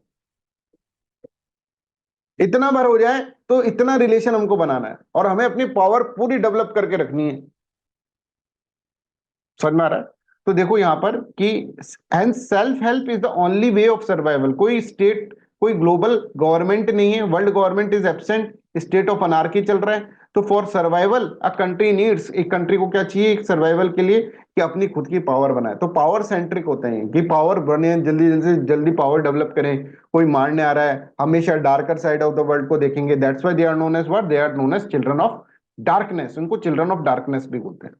इतना बार हो जाए तो इतना रिलेशन हमको बनाना है, और हमें अपनी पावर पूरी डेवलप करके रखनी है। समझ में आ रहा है? तो देखो यहां पर कि and self help is the only way of survival. कोई स्टेट, कोई ग्लोबल गवर्नमेंट नहीं है, world government is absent, state of anarchy चल रहा है। तो for survival a country needs, एक कंट्री को क्या चाहिए एक सर्वाइवल के लिए, कि अपनी खुद की पावर बनाए। तो पावर सेंट्रिक होते हैं कि पावर बने, जल्दी जल्दी जल्दी पावर डेवलप करें। कोई मारने आ रहा है, हमेशा darker side of the world को देखेंगे। That's why they are known as what, they are known as children of darkness. उनको चिल्ड्रन ऑफ डार्कनेस भी बोलते हैं।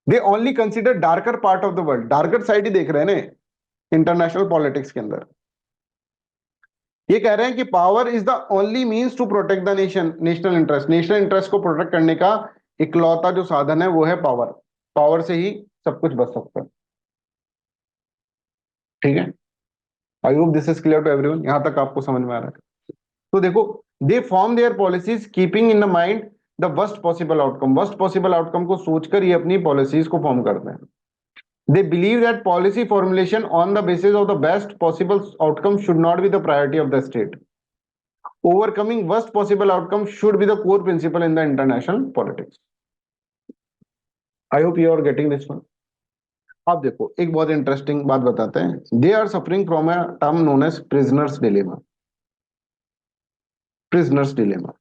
They only consider darker part of the world, darker side ही देख रहे हैं ना इंटरनेशनल पॉलिटिक्स के अंदर। ये कह रहे हैं कि power is the only means to protect the nation, national interest. National interest को प्रोटेक्ट करने का इकलौता जो साधन है वो है पावर। पावर से ही सब कुछ बच सकता है, ठीक है। I hope this is clear to everyone, यहां तक आपको समझ में आ रहा है? तो देखो, they form there policies keeping in the mind the worst possible outcome. Worst possible outcome को सोचकर ये अपनी पॉलिसीज को फॉर्म करते हैं। They believe that policy formulation on the basis of the best possible outcome should not be the priority of the state. Overcoming worst possible outcome should be the core principle in the international politics. I hope you are getting this one. अब देखो एक बहुत interesting बात बताते हैं। They are suffering from a term known as prisoners dilemma. Prisoners dilemma,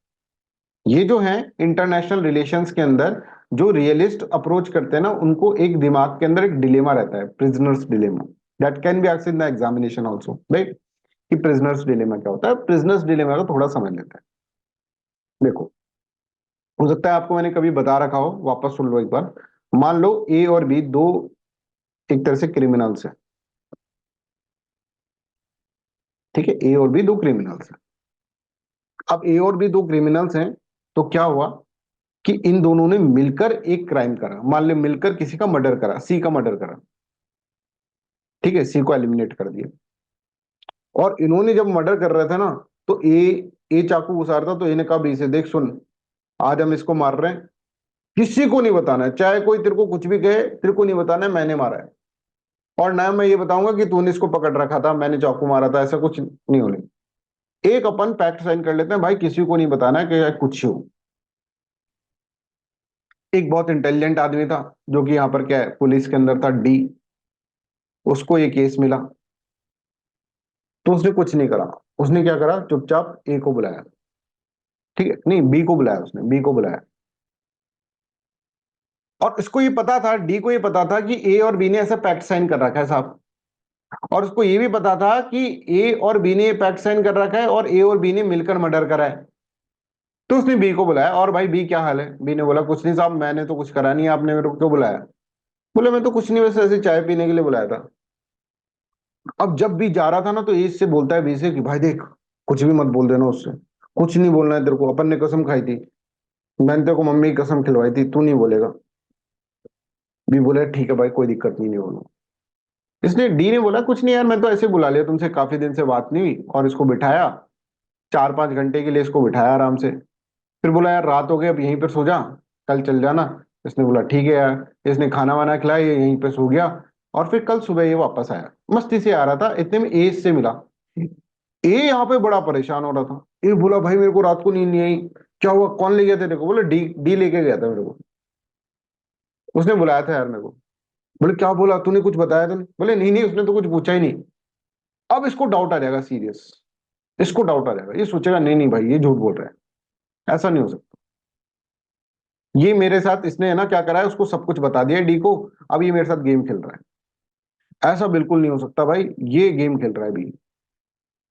ये जो है इंटरनेशनल रिलेशंस के अंदर जो रियलिस्ट अप्रोच करते हैं ना, उनको एक दिमाग के अंदर एक डिलेमा रहता है, prisoners dilemma. That can be asked in the examination also, right. कि प्रिजनर्स डिलेमा क्या होता है। प्रिजनर्स डिलेमा को थोड़ा समझ लेते हैं। देखो, हो सकता है आपको मैंने कभी बता रखा हो, वापस सुन लो एक बार। मान लो ए और बी दो एक तरह से क्रिमिनल्स हैं, ठीक है। ए और बी दो क्रिमिनल्स हैं। अब ए और बी दो क्रिमिनल्स हैं, तो क्या हुआ कि इन दोनों ने मिलकर एक क्राइम करा। मान लो मिलकर किसी का मर्डर करा, सी का मर्डर करा, ठीक है। सी को एलिमिनेट कर दिया। और इन्होंने जब मर्डर कर रहे थे ना, तो ए चाकू घुसा रहा था, तो ए ने कहा बी से, देख सुन, आज हम इसको मार रहे हैं, किसी को नहीं बताना है, चाहे कोई तेरे को कुछ भी कहे, तेरे को नहीं बताना है मैंने मारा है। और ना मैं ये बताऊंगा कि तूने इसको पकड़ रखा था, मैंने चाकू मारा था, ऐसा कुछ नहीं होने। एक अपन पैक्ट साइन कर लेते हैं, भाई किसी को नहीं बताना है कि कुछ हो। एक बहुत इंटेलिजेंट आदमी था, जो कि यहाँ पर क्या है पुलिस के अंदर था, डी। उसको ये केस मिला, तो उसने कुछ नहीं करा। उसने क्या करा, चुपचाप ए को बुलाया, ठीक है, नहीं बी को बुलाया, उसने बी को बुलाया। और उसको ये पता था, डी को ये पता था कि ए और बी ने ऐसा पैक्ट साइन कर रखा है साहब। और उसको ये भी पता था कि ए और बी ने ये पैक्ट साइन कर रखा है, और ए और बी ने मिलकर मर्डर करा है। तो उसने बी को बुलाया, और भाई बी क्या हाल है। बी ने बोला कुछ नहीं साहब, मैंने तो कुछ करा नहीं, आपने मेरे को क्यों बुलाया। बोले मैं तो कुछ नहीं, वैसे ऐसे चाय पीने के लिए बुलाया था। अब जब बी जा रहा था ना, तो ए से बोलता है बी से कि भाई देख, कुछ भी मत बोल देना उससे, कुछ नहीं बोलना है तेरे को, अपन ने कसम खाई थी, मैंने तेरे को मम्मी की कसम खिलवाई थी, तू नहीं बोलेगा। बी बोले ठीक है भाई, कोई दिक्कत नहीं, नहीं बोलूंगा। इसने डी ने बोला कुछ नहीं यार, मैं तो ऐसे बुला लिया, तुमसे काफी दिन से बात नहीं हुई, और इसको बिठाया 4-5 घंटे के लिए, इसको बिठाया आराम से। फिर बोला यार रात हो गई, अब यहीं पर सो जा, कल चल जाना। इसने बोला ठीक है यार। इसने खाना वाना खिलाया, ये यहीं पे सो गया। और फिर कल सुबह ये वापस आया, मस्ती से आ रहा था, इतने में ए से मिला। ए यहाँ पे बड़ा परेशान हो रहा था। ए बोला भाई मेरे को रात को नींद नहीं आई, क्या हुआ, कौन ले गया तेरे को? बोले डी, डी लेके गया था मेरे को, उसने बुलाया था यार मेरे को। बोले क्या बोला तूने, कुछ बताया तूने? बोले नहीं नहीं, उसने तो कुछ पूछा ही नहीं। अब इसको डाउट आ जाएगा सीरियस, इसको डाउट आ जाएगा, ये सोचेगा नहीं नहीं भाई ये झूठ बोल रहा है, ऐसा नहीं हो सकता। ये मेरे साथ इसने है ना क्या करा है, उसको सब कुछ बता दिया डी को, अब ये मेरे साथ गेम खेल रहा है। ऐसा बिल्कुल नहीं हो सकता भाई, ये गेम खेल रहा है बी।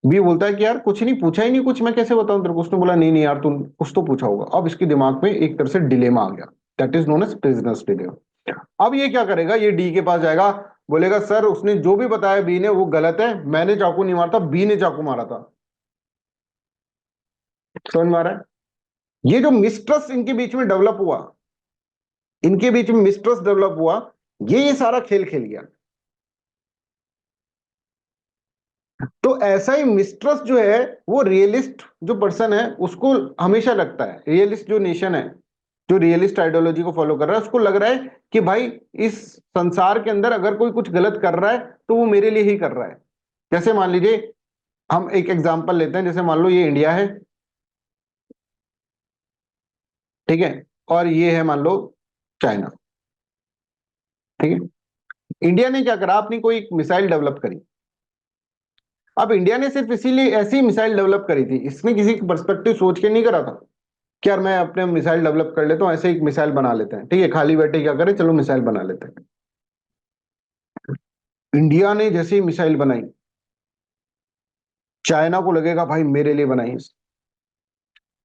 बी बोलता है कि यार कुछ नहीं पूछा ही नहीं, कुछ मैं कैसे बताऊं तेरे को? उसने बोला नहीं नहीं यार तुम कुछ तो पूछा होगा। अब इसके दिमाग में एक तरह से डिलेमा आ गया, that is known as prisoners dilemma. अब ये क्या करेगा, ये डी के पास जाएगा, बोलेगा सर उसने जो भी बताया बी ने वो गलत है, मैंने चाकू नहीं मारा था, बी ने चाकू मारा था। समझ में आ रहा है? ये जो मिसट्रस्ट इनके बीच में डेवलप हुआ, इनके बीच में मिसट्रस्ट डेवलप हुआ, ये सारा खेल खेल गया। तो ऐसा ही मिसट्रस्ट जो है, वो रियलिस्ट जो पर्सन है उसको हमेशा लगता है, रियलिस्ट जो नेशन है, जो रियलिस्ट आइडियोलॉजी को फॉलो कर रहा है, उसको लग रहा है कि भाई इस संसार के अंदर अगर कोई कुछ गलत कर रहा है तो वो मेरे लिए ही कर रहा है। जैसे मान लीजिए, हम एक एग्जांपल लेते हैं, जैसे मान लो ये इंडिया है, ठीक है, और ये है मान लो चाइना, ठीक है। इंडिया ने क्या करा, अपनी कोई मिसाइल डेवलप करी। अब इंडिया ने सिर्फ इसीलिए ऐसी मिसाइल डेवलप करी थी, इसने किसी पर्सपेक्टिव सोच के नहीं करा था कि यार मैं अपने मिसाइल डेवलप कर लेता हूँ, ऐसे एक मिसाइल बना लेते हैं, ठीक है, खाली बैठे क्या करें, चलो मिसाइल बना लेते हैं। इंडिया ने जैसे ही मिसाइल बनाई, चाइना को लगेगा भाई मेरे लिए बनाई है।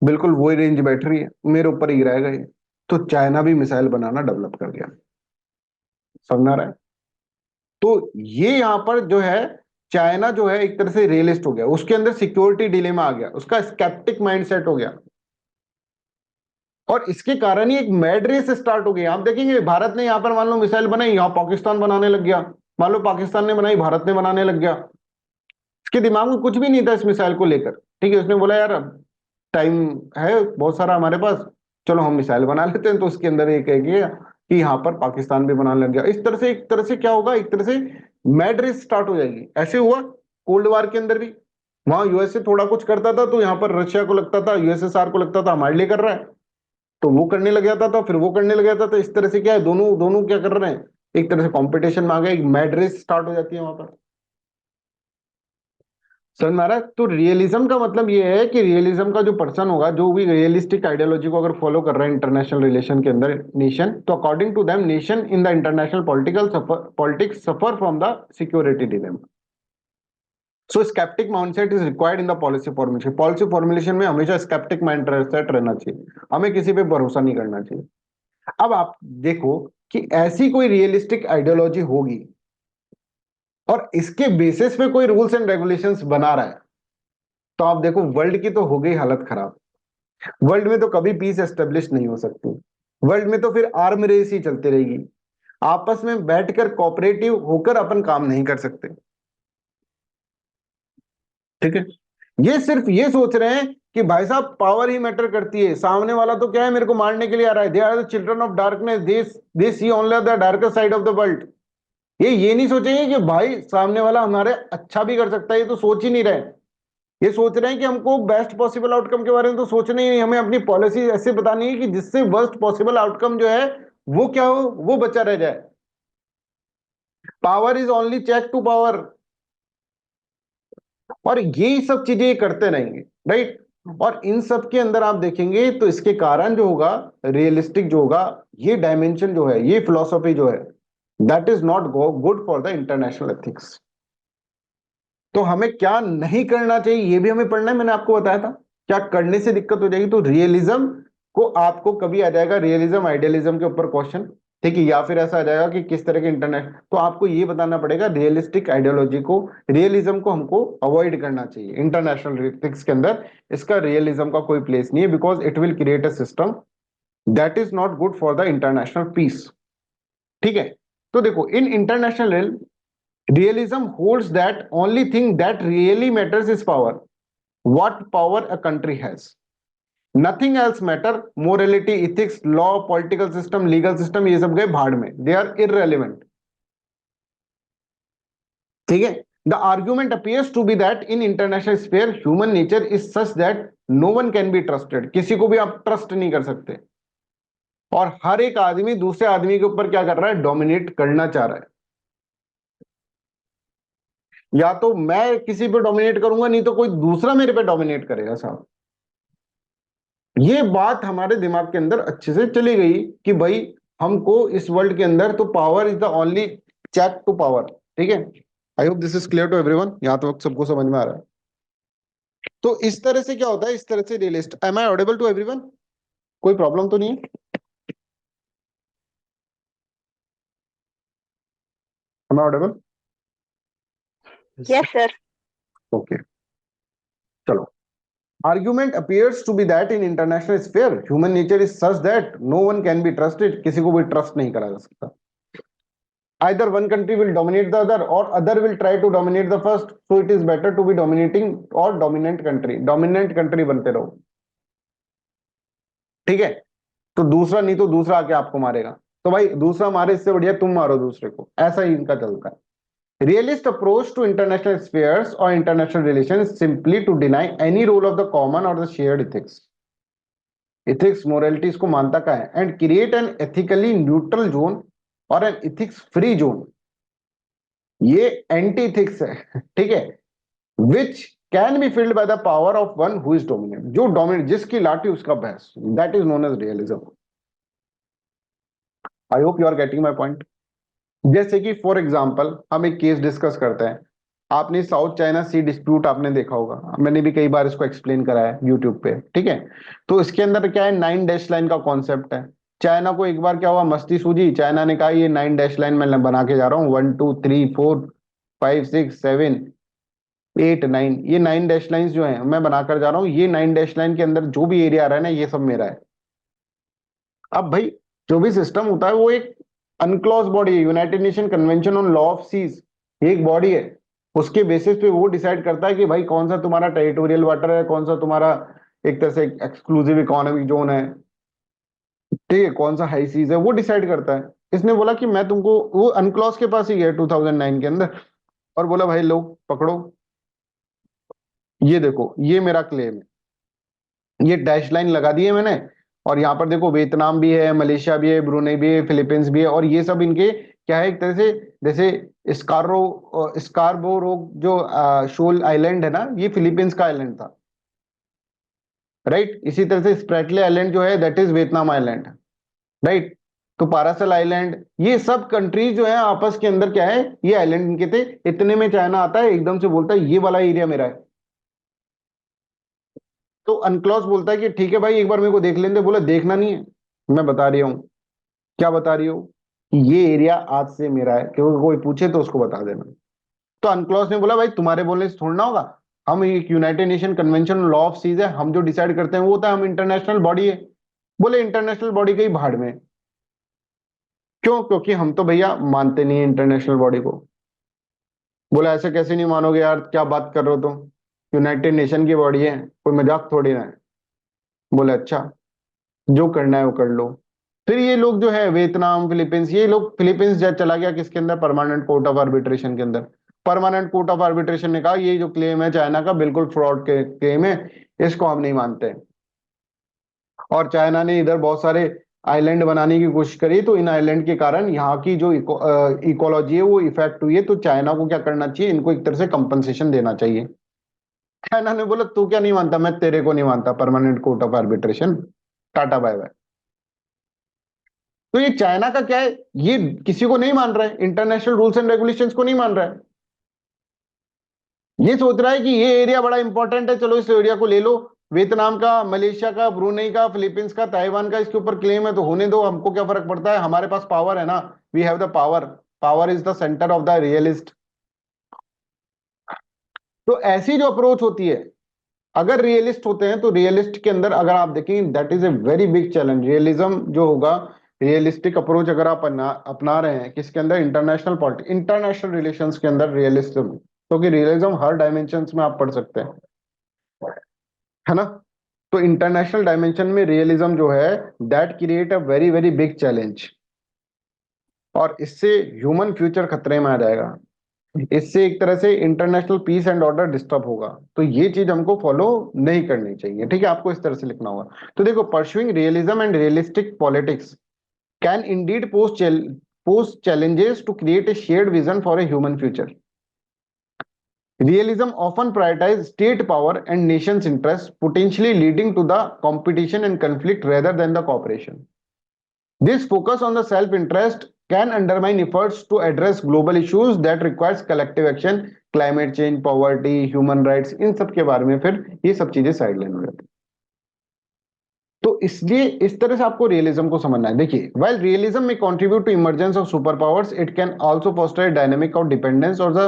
बिल्कुल वही रेंज बैठ रही है, मेरे ऊपर ही गिराएगा ये। तो चाइना भी मिसाइल बनाना डेवलप कर गया। समझ रहा है? तो ये यहां पर जो है, चाइना जो है एक तरह से रियलिस्ट हो गया, उसके अंदर सिक्योरिटी डिलेमा आ गया, उसका स्केप्टिक माइंडसेट हो गया। और इसके कारण ही एक मैड रेस स्टार्ट हो गई। आप देखेंगे भारत ने यहां पर मान लो मिसाइल बनाई, यहां पाकिस्तान बनाने लग गया। मान लो पाकिस्तान ने बनाई, भारत ने बनाने लग गया। इसके दिमाग में कुछ भी नहीं था इस मिसाइल को लेकर, ठीक है, उसने बोला यार अब टाइम है बहुत सारा हमारे पास, चलो हम मिसाइल बना लेते हैं। तो उसके अंदर ये कह गया कि यहाँ पर पाकिस्तान भी बनाने लग गया। इस तरह से एक तरह से क्या होगा, एक तरह से मैड रेस स्टार्ट हो जाएगी। ऐसे हुआ कोल्ड वार के अंदर भी, वहां यूएसए थोड़ा कुछ करता था तो यहाँ पर रशिया को लगता था, यूएसएसआर को लगता था हमारे लिए कर रहा है, तो वो करने लग जाता था, फिर वो करने लग जाता था। इस तरह से क्या है, दोनों दोनों क्या कर रहे हैं, एक तरह से कंपटीशन में आ गए, एक मैड रेस स्टार्ट हो जाती है वहां पर। समझ में आ रहा है? तो रियलिज्म का मतलब ये है कि रियलिज्म का जो पर्सन होगा, जो भी रियलिस्टिक आइडियोलॉजी को अगर फॉलो कर रहा है इंटरनेशनल रिलेशन के अंदर नेशन, तो according to them nation in the international politics suffer from the security dilemma. So sceptic mindset is required in the policy formulation. Policy formulation में हमेशा स्केप्टिक माइंडसेट रहना चाहिए, हमें किसी पे भरोसा नहीं करना चाहिए। अब आप देखो कि ऐसी कोई रियलिस्टिक आइडियोलॉजी होगी और इसके बेसिस पे कोई रूल्स एंड रेगुलेशंस बना रहा है, तो आप देखो वर्ल्ड की तो हो गई हालत खराब। वर्ल्ड में तो कभी पीस एस्टेब्लिश नहीं हो सकती। वर्ल्ड में तो फिर आर्म रेस ही चलती रहेगी, आपस में बैठकर कोऑपरेटिव होकर अपन काम नहीं कर सकते। ठीक है, ये सिर्फ ये सोच रहे हैं कि भाई साहब पावर ही मैटर करती है, सामने वाला तो क्या है मेरे को मारने के लिए आ रहा है, they are the children of darkness, they see only the darker side of the world. ये नहीं सोचेंगे कि भाई सामने वाला हमारे अच्छा भी कर सकता है, ये तो सोच ही नहीं रहे। ये सोच रहे हैं कि हमको बेस्ट पॉसिबल आउटकम के बारे में तो सोचना ही नहीं, हमें अपनी पॉलिसी ऐसे बतानी है कि जिससे वर्स्ट पॉसिबल आउटकम जो है वो क्या हो, वो बचा रह जाए। Power is only check to power. और यही सब चीजें ये करते रहेंगे, राइट। और इन सब के अंदर आप देखेंगे तो इसके कारण जो होगा, रियलिस्टिक जो होगा, ये डायमेंशन जो है, ये फिलोसॉफी जो है, that is not good for the international ethics. तो हमें क्या नहीं करना चाहिए ये भी हमें पढ़ना है, मैंने आपको बताया था। क्या करने से दिक्कत हो जाएगी, तो रियलिज्म को आपको कभी आ जाएगा रियलिज्म आइडियलिज्म के ऊपर क्वेश्चन, ठीक है, या फिर ऐसा आ जाएगा कि किस तरह के इंटरनेट, तो आपको ये बताना पड़ेगा रियलिस्टिक आइडियोलॉजी को, रियलिज्म को हमको अवॉइड करना चाहिए इंटरनेशनल एथिक्स के अंदर। इसका रियलिज्म का कोई प्लेस नहीं है, because it will create a system that is not good for the international peace. ठीक है, तो देखो in international Realism holds that only thing that really matters is power. What power a country has. Nothing else matter. Morality, ethics, law, political system, legal system, ये सब गए भाड़ में. They are irrelevant. ठीक है. The argument appears to be that in international sphere, human nature is such that no one can be trusted. किसी को भी आप ट्रस्ट नहीं कर सकते. और हर एक आदमी दूसरे आदमी के ऊपर क्या कर रहा है? डोमिनेट करना चाह रहा है. या तो मैं किसी पे डोमिनेट करूंगा, नहीं तो कोई दूसरा मेरे पे डोमिनेट करेगा साहब. ये बात हमारे दिमाग के अंदर अच्छे से चली गई कि भाई हमको इस वर्ल्ड के अंदर तो power is the only check to power. ठीक है. I hope this is clear to everyone. यहां तक सबको समझ में आ रहा है. तो इस तरह से क्या होता है, इस तरह से realist. Am I audible to everyone? कोई प्रॉब्लम तो नहीं है? Am I audible? Yes sir. Okay, चलो. Argument appears to be that in international sphere, human nature is such that no one can be trusted. किसी को भी trust नहीं करा जा सकता. Either one country will dominate the other or other will try to dominate the first. So it is better to be dominating or dominant country. Dominant country बनते रहो. ठीक है. तो दूसरा नहीं तो दूसरा आके आपको मारेगा. तो भाई दूसरा मारे इससे बढ़िया तुम मारो दूसरे को. ऐसा ही इनका चलता है. Realist approach to international spheres or international relations is simply to deny any role of the common or the shared ethics. Ethics, morality इसको मानता क्या है? And create an ethically neutral zone or an ethics free zone. ये anti ethics है. ठीक है. Which can be filled by the power of one who is dominant. जो dominant, जिसकी लाठी उसका भैंस. That is known as realism. I hope you are getting my point. जैसे कि फॉर एग्जाम्पल हम एक केस डिस्कस करते हैं. आपने साउथ चाइना सी डिस्प्यूट आपने देखा होगा. मैंने भी कई बार इसको एक्सप्लेन करा है यूट्यूब पे. ठीक है. तो इसके अंदर क्या है, 9 डैश लाइन का कॉन्सेप्ट है. चाइना को एक बार क्या हुआ, मस्ती सूझी. चाइना ने कहा ये 9 डैश लाइन मैं बना के जा रहा हूँ. 1 2 3 4 5 6 7 8 9, ये 9 डैश लाइन जो है मैं बनाकर जा रहा हूँ. ये 9 डैश लाइन के अंदर जो भी एरिया आ रहा है ना, ये सब मेरा है. अब भाई जो भी सिस्टम होता है वो एक अनक्लोज बॉडी है. United Nation convention on law of seas एक बॉडी है. उसके बेसिस पे वो डिसाइड करता है कि भाई कौन सा तुम्हारा टेरिटोरियल वाटर है, कौन सा तुम्हारा एक तरह से एक्सक्लूसिव इकोनॉमिक जोन है. ठीक है. कौन सा हाई सीज है वो डिसाइड करता है. इसने बोला कि मैं तुमको, वो अनक्लॉज के पास ही गया 2009 के अंदर और बोला भाई लो पकड़ो, ये देखो ये मेरा क्लेम है. ये डैश लाइन लगा दी है मैंने. और यहाँ पर देखो वियतनाम भी है, मलेशिया भी है, ब्रुनेई भी है, फिलीपींस भी है. और ये सब इनके क्या है, एक तरह से जैसे स्कारबोरो जो शोल आइलैंड है ना, ये फिलीपींस का आइलैंड था. राइट. इसी तरह से स्प्रेटले आइलैंड जो है that is Vietnam island. Right. तो पारासल आइलैंड, ये सब कंट्रीज जो है आपस के अंदर क्या है, ये आइलैंड इनके थे. इतने में चाइना आता है एकदम से बोलता है ये वाला एरिया मेरा है. तो अनक्लॉज बोलता है कि ठीक है भाई एक बार मेरे को देख लेंगे. बोला देखना नहीं है, मैं बता रही हूँ. क्या बता रही हो? कि ये एरिया आज से मेरा है, क्योंकि कोई पूछे तो उसको बता देना. तो अनक्लॉज ने बोला भाई तुम्हारे बोलने से थोड़ा ना होगा. हम एक United Nation convention law of seas है, हम जो डिसाइड करते हैं वो होता है. हम इंटरनेशनल बॉडी है. बोले इंटरनेशनल बॉडी कहीं भाड़ में. क्यों? क्योंकि हम तो भैया मानते नहीं है इंटरनेशनल बॉडी को. बोला ऐसे कैसे नहीं मानोगे यार, क्या बात कर रहे हो तुम, यूनाइटेड नेशन की बॉडी है, कोई मजाक थोड़ी ना है. बोले अच्छा जो करना है वो कर लो. फिर ये लोग जो है वियतनाम, फिलीपींस, ये लोग फिलीपींस चला गया किसके अंदर, परमानेंट कोर्ट ऑफ आर्बिट्रेशन के अंदर. परमानेंट कोर्ट ऑफ आर्बिट्रेशन ने कहा ये जो क्लेम है चाइना का बिल्कुल फ्रॉड के क्लेम है, इसको हम नहीं मानते. और चाइना ने इधर बहुत सारे आइलैंड बनाने की कोशिश करी, तो इन आइलैंड के कारण यहाँ की जो इकोलॉजी है वो इफेक्ट हुई है. तो चाइना को क्या करना चाहिए, इनको एक तरह से कंपनसेशन देना चाहिए. चाइना ने बोला तू क्या नहीं मानता, मैं तेरे को नहीं मानता permanent court of arbitration, tata bye bye. तो ये चाइना का क्या है, ये किसी को नहीं मान रहा है, इंटरनेशनल रूल्स एंड रेगुलेशंस को नहीं मान रहा है. ये सोच रहा है कि ये एरिया बड़ा इंपॉर्टेंट है, चलो इस एरिया को ले लो. वियतनाम का, मलेशिया का, ब्रुनेई का, फिलीपींस का, ताइवान का इसके ऊपर क्लेम है तो होने दो, हमको क्या फर्क पड़ता है, हमारे पास पावर है ना. We have the power. Power is the centre of the realist. तो ऐसी जो अप्रोच होती है, अगर रियलिस्ट होते हैं तो रियलिस्ट के अंदर अगर आप देखें that is a very big challenge. Realism जो होगा रियलिस्टिक अप्रोच अगर आप अपना रहे हैं किसके अंदर, इंटरनेशनल पॉलिटिक्स, इंटरनेशनल रिलेशंस के अंदर रियलिज्म, क्योंकि रियलिज्म हर डायमेंशंस में आप पढ़ सकते हैं, है ना। तो इंटरनेशनल डायमेंशन में रियलिज्म जो है, that create a very very big challenge, और इससे ह्यूमन फ्यूचर खतरे में आ जाएगा, इससे एक तरह से international peace and order disturb होगा। तो ये चीज हमको फॉलो नहीं करनी चाहिए, ठीक है, आपको इस तरह से लिखना होगा। तो देखो, pursuing realism and realistic politics can indeed pose challenges to create a shared vision for a human future. Realism often prioritizes state power and nation's interests, potentially leading to the competition and conflict rather than the cooperation. This focus on the self-interest can undermine efforts to address global issues that requires collective action, climate change, poverty, human rights, इन सब के बारे में फिर ये सब चीजें sideline हो जाती है। तो इसलिए इस तरह से आपको रियलिज्म को समझना है। देखिए, while realism may contribute to emergence of superpowers, it can also foster a dynamic of dependence or the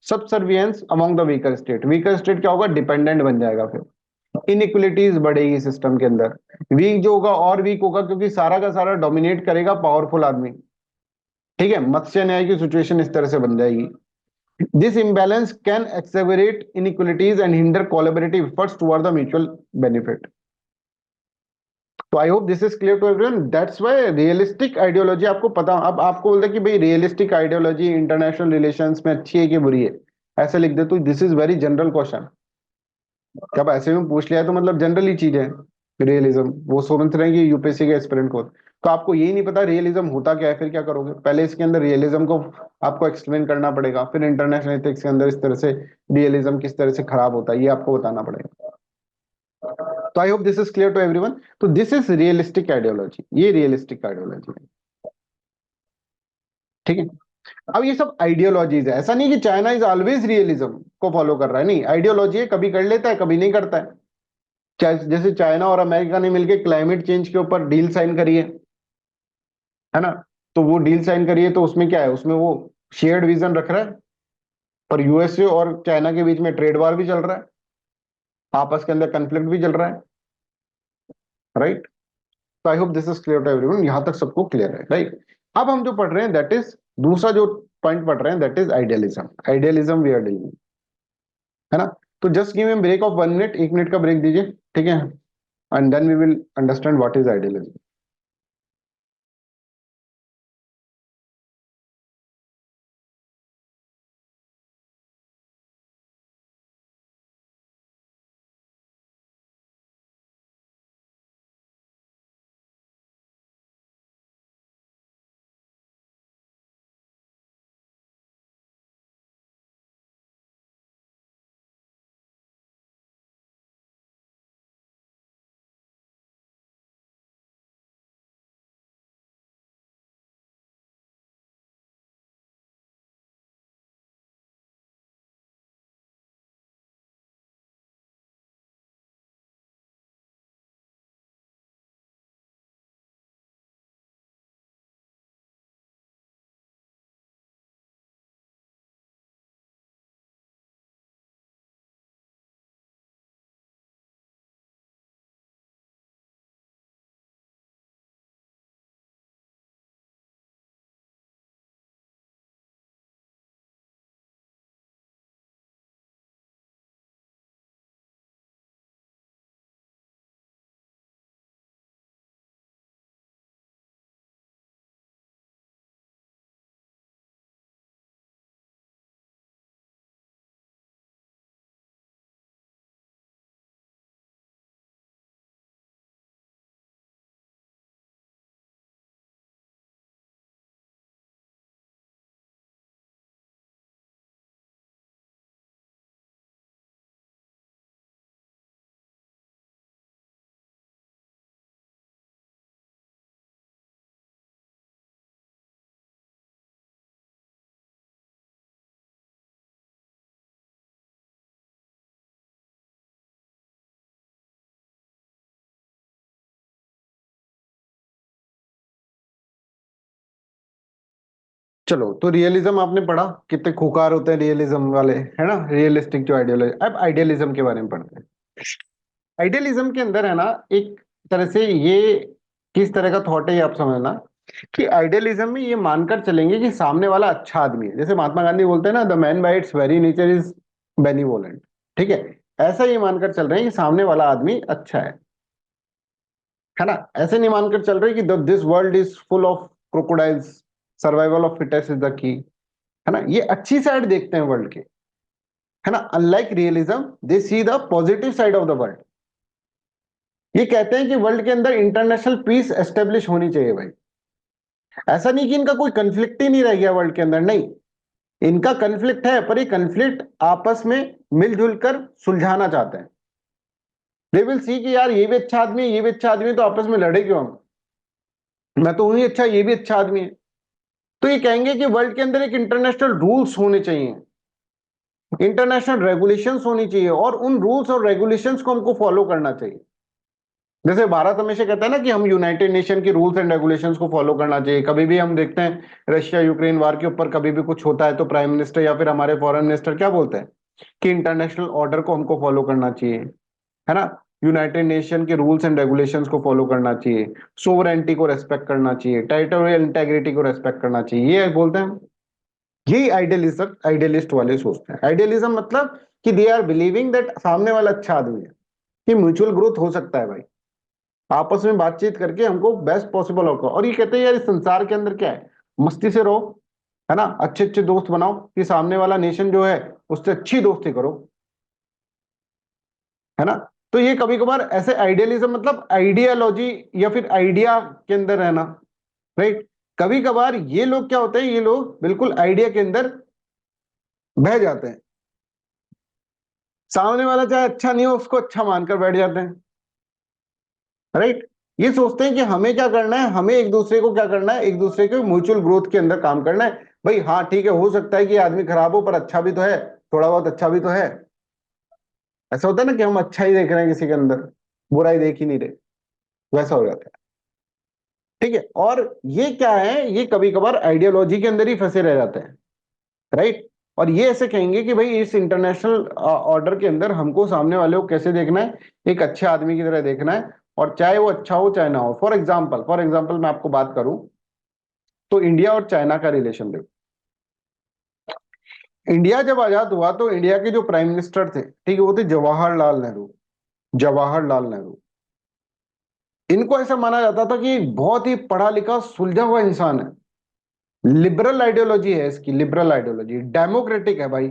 subservience among the weaker state. weaker state क्या होगा, डिपेंडेंट बन जाएगा, फिर इनइक्वलिटीज बढ़ेगी सिस्टम के अंदर, वीक जो होगा और वीक होगा, क्योंकि सारा का सारा डोमिनेट करेगा पावरफुल आदमी, ठीक है, मत्स्य न्याय की सिचुएशन इस तरह से बन जाएगी। This imbalance can exacerbate inequalities and hinder collaborative efforts toward the mutual benefit. तो I hope this is clear to everyone. That's why realistic ideology आपको पता, अब आपको बोलते कि भाई रियलिस्टिक आइडियोलॉजी इंटरनेशनल रिलेशंस में अच्छी है कि बुरी है, ऐसे लिख दे, तो this is very general question. जब ऐसे में पूछ लिया तो मतलब जनरल ही चीज है रियलिज्म, वो समझ रहे हैं कि यूपीएससी के एस्पिरेंट को, तो आपको यही नहीं पता रियलिज्म होता क्या है, फिर क्या करोगे, पहले इसके अंदर रियलिज्म को आपको एक्सप्लेन करना पड़ेगा, फिर इंटरनेशनल एथिक्स के अंदर इस तरह से रियलिज्म किस तरह से खराब होता है ये आपको बताना पड़ेगा। तो I hope this is clear to everyone. तो दिस इज रियलिस्टिक आइडियोलॉजी, ये रियलिस्टिक आइडियोलॉजी है, ठीक है। अब ये सब आइडियोलॉजीज है, ऐसा नहीं कि चाइना इज ऑलवेज रियलिज्म को फॉलो कर रहा है, नहीं, आइडियोलॉजी है, कभी कर लेता है कभी नहीं करता है। जैसे चाइना और अमेरिका ने मिलकर क्लाइमेट चेंज के ऊपर डील साइन करी है ना, तो वो डील साइन करी है, तो उसमें क्या है, उसमें वो शेयर्ड विजन रख रहा है, और यूएसए और चाइना के बीच में ट्रेड वार भी चल रहा है, आपस के अंदर कन्फ्लिक्ट भी चल रहा है, राइट। तो I hope this is clear to everyone, यहां तक सबको क्लियर है, राइट। अब हम जो पढ़ रहे हैं दैट इज दूसरा जो पॉइंट पढ़ रहे हैं, that is idealism. Idealism we are dealing, है ना। तो just give me break of 1 minute, 1 minute का ब्रेक दीजिए, ठीक है, and then we will understand what is idealism. चलो, तो रियलिज्म आपने पढ़ा, कितने खुकार होते हैं रियलिज्म वाले, है ना, रियलिस्टिक जो आइडियोलॉजी। अब आइडियलिज्म के बारे में पढ़ते हैं। आइडियलिज्म के अंदर है ना, एक तरह से ये किस तरह का थॉट है ये आप समझना। कि आइडियलिज्म में ये मानकर चलेंगे कि सामने वाला अच्छा आदमी है। जैसे महात्मा गांधी बोलते हैं ना, the man bye it's very nature is benevolent. ठीक है, ऐसा ये मानकर चल रहे हैं कि सामने वाला आदमी अच्छा है ना। ऐसे नहीं मानकर चल रहे कि this world is full of crocodiles, survival of fittest is the key, है ना। ये अच्छी साइड देखते हैं वर्ल्ड के, है ना। Unlike realism, they see the positive side of the world. ये कहते हैं कि वर्ल्ड के अंदर इंटरनेशनल पीस एस्टेब्लिश होनी चाहिए भाई। ऐसा नहीं कि इनका कोई कंफ्लिक्ट ही नहीं रह गया वर्ल्ड के अंदर, नहीं, इनका कंफ्लिक्ट है, पर ये कंफ्लिक्ट आपस में मिलजुल कर सुलझाना चाहते हैं। दे विल सी कि यार ये भी अच्छा आदमी है, ये भी अच्छा आदमी है, तो आपस में लड़े क्यों हम, मैं तो हूं ही अच्छा, ये भी अच्छा आदमी है। तो ये कहेंगे कि वर्ल्ड के अंदर एक इंटरनेशनल रूल्स होने चाहिए, इंटरनेशनल रेगुलेशंस होनी चाहिए, और उन रूल्स और रेगुलेशंस को हमको फॉलो करना चाहिए। जैसे भारत हमेशा कहता है ना कि हम यूनाइटेड नेशन की रूल्स एंड रेगुलेशंस को फॉलो करना चाहिए। कभी भी हम देखते हैं रशिया यूक्रेन वार के ऊपर कभी भी कुछ होता है तो प्राइम मिनिस्टर या फिर हमारे फॉरेन मिनिस्टर क्या बोलते हैं कि इंटरनेशनल ऑर्डर को हमको फॉलो करना चाहिए, है ना। यूनाइटेड नेशन के रूल्स एंड रेगुलेशंस को फॉलो करना चाहिए, सोवरेंटी को रेस्पेक्ट करना चाहिए, टेरिटोरियल इंटेग्रिटी को रेस्पेक्ट करना चाहिए, ये बोलते हैं। यही आइडियलिज्म, आइडियलिस्ट वाले सोचते हैं। आइडियलिज्म मतलब कि दे आर बिलीविंग दैट सामने वाला अच्छा आदमी है, कि म्यूचुअल ग्रोथ हो सकता है भाई, आपस में बातचीत करके हमको बेस्ट पॉसिबल होगा। और ये कहते हैं यार इस संसार के अंदर क्या है, मस्ती से रहो, है ना, अच्छे अच्छे दोस्त बनाओ, कि सामने वाला नेशन जो है उससे अच्छी दोस्ती करो, है ना। तो ये कभी कभार ऐसे आइडियलिज्म मतलब आइडियोलॉजी या फिर आइडिया के अंदर रहना, राइट। कभी कभार ये लोग क्या होते हैं, ये लोग बिल्कुल आइडिया के अंदर बह जाते हैं, सामने वाला चाहे अच्छा नहीं हो उसको अच्छा मानकर बैठ जाते हैं, राइट। ये सोचते हैं कि हमें क्या करना है, हमें एक दूसरे को क्या करना है, एक दूसरे के म्यूचुअल ग्रोथ के अंदर काम करना है। भाई हाँ ठीक है, हो सकता है कि आदमी खराब हो पर अच्छा भी तो है, थोड़ा बहुत अच्छा भी तो है। ऐसा होता है ना कि हम अच्छा ही देख रहे हैं किसी के अंदर, बुराई देख ही नहीं रहे, वैसा हो जाता है। ठीक है, और ये क्या है, ये कभी कभार आइडियोलॉजी के अंदर ही फंसे रह जाते हैं, राइट। और ये ऐसे कहेंगे कि भाई इस इंटरनेशनल ऑर्डर के अंदर हमको सामने वाले को कैसे देखना है, एक अच्छे आदमी की तरह देखना है, और चाहे वो अच्छा हो चाहे ना हो। फॉर एग्जाम्पल मैं आपको बात करूं तो इंडिया और चाइना का रिलेशन देखो। इंडिया जब आजाद हुआ तो इंडिया के जो प्राइम मिनिस्टर थे, ठीक है, वो थे जवाहरलाल नेहरू। जवाहरलाल नेहरू, इनको ऐसा माना जाता था कि बहुत ही पढ़ा लिखा सुलझा हुआ इंसान है, लिबरल आइडियोलॉजी है इसकी, लिबरल आइडियोलॉजी, डेमोक्रेटिक है भाई,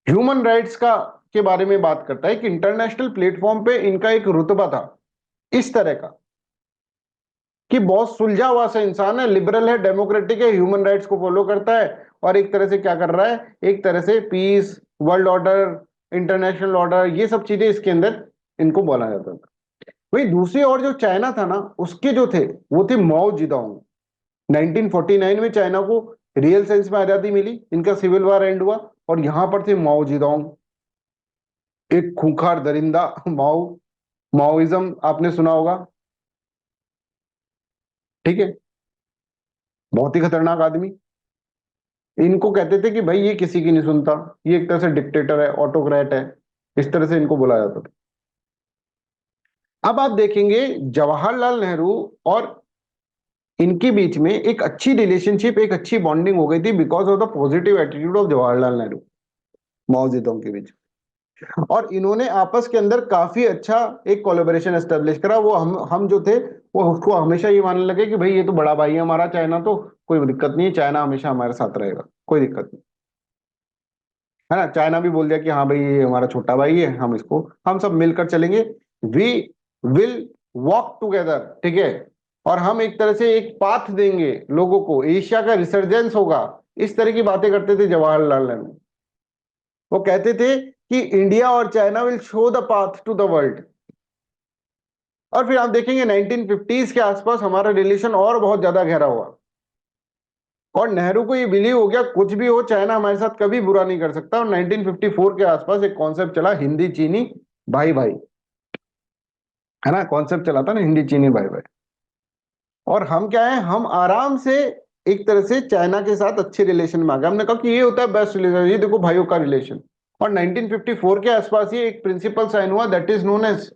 ह्यूमन राइट्स का के बारे में बात करता है, कि इंटरनेशनल प्लेटफॉर्म पे इनका एक रुतबा था इस तरह का, कि बहुत सुलझा हुआ सा इंसान है, लिबरल है, डेमोक्रेटिक है, ह्यूमन राइट्स को फॉलो करता है, और एक तरह से क्या कर रहा है, एक तरह से peace, world order, international order, ये सब चीजें इसके अंदर इनको बोला जाता था। वही दूसरी ओर जो चाइना था ना, उसके जो थे वो थे माओ जिदोंग। 1949 में चाइना को रियल सेंस में आजादी मिली, इनका सिविल वॉर एंड हुआ, और यहां पर थे माओ जिदोंग, एक खूंखार दरिंदा, माओ, माओइज्म आपने सुना होगा, ठीक है, बहुत ही खतरनाक आदमी। इनको कहते थे कि भाई ये किसी की नहीं सुनता, ये एक तरह से डिक्टेटर है, ऑटोक्रेट है, इस तरह से इनको बुलाया जाता था। अब आप देखेंगे जवाहरलाल नेहरू और इनके बीच में एक अच्छी रिलेशनशिप, एक अच्छी बॉन्डिंग हो गई थी, because of the positive attitude of Jawaharlal Nehru, Mao Zedong के बीच। और इन्होंने आपस के अंदर काफी अच्छा एक कोलैबोरेशन एस्टेब्लिश करा। वो हम जो थे वो उसको हमेशा ये मानने लगे कि भाई ये तो बड़ा भाई है हमारा चाइना, तो कोई दिक्कत नहीं है, चाइना हमेशा हमारे साथ रहेगा, कोई दिक्कत नहीं, है ना। चाइना भी बोल दिया कि हाँ भाई ये हमारा छोटा भाई है, हम इसको, हम सब मिलकर चलेंगे, वी विल वॉक टुगेदर, ठीक है। और हम एक तरह से एक पाथ देंगे लोगों को, एशिया का रिसर्जेंस होगा, इस तरह की बातें करते थे जवाहरलाल नेहरू। वो कहते थे कि इंडिया और China will show the path to the world. और फिर आप देखेंगे 1950s के आसपास हमारा रिलेशन और बहुत ज्यादा गहरा हुआ, और नेहरू को ये बिलीव हो गया कुछ भी हो चाइना हमारे साथ कभी बुरा नहीं कर सकता। और 1954 के आसपास एक कॉन्सेप्ट चला, हिंदी चीनी भाई भाई, है ना, कॉन्सेप्ट चला था ना हिंदी चीनी भाई भाई। और हम क्या है, हम आराम से एक तरह से चाइना के साथ अच्छे रिलेशन में आ गए। हमने कहा कि ये होता है बेस्ट रिलेशन, ये देखो भाइयों का रिलेशन। और 1954 के आसपास ये एक प्रिंसिपल साइन हुआ, that is known as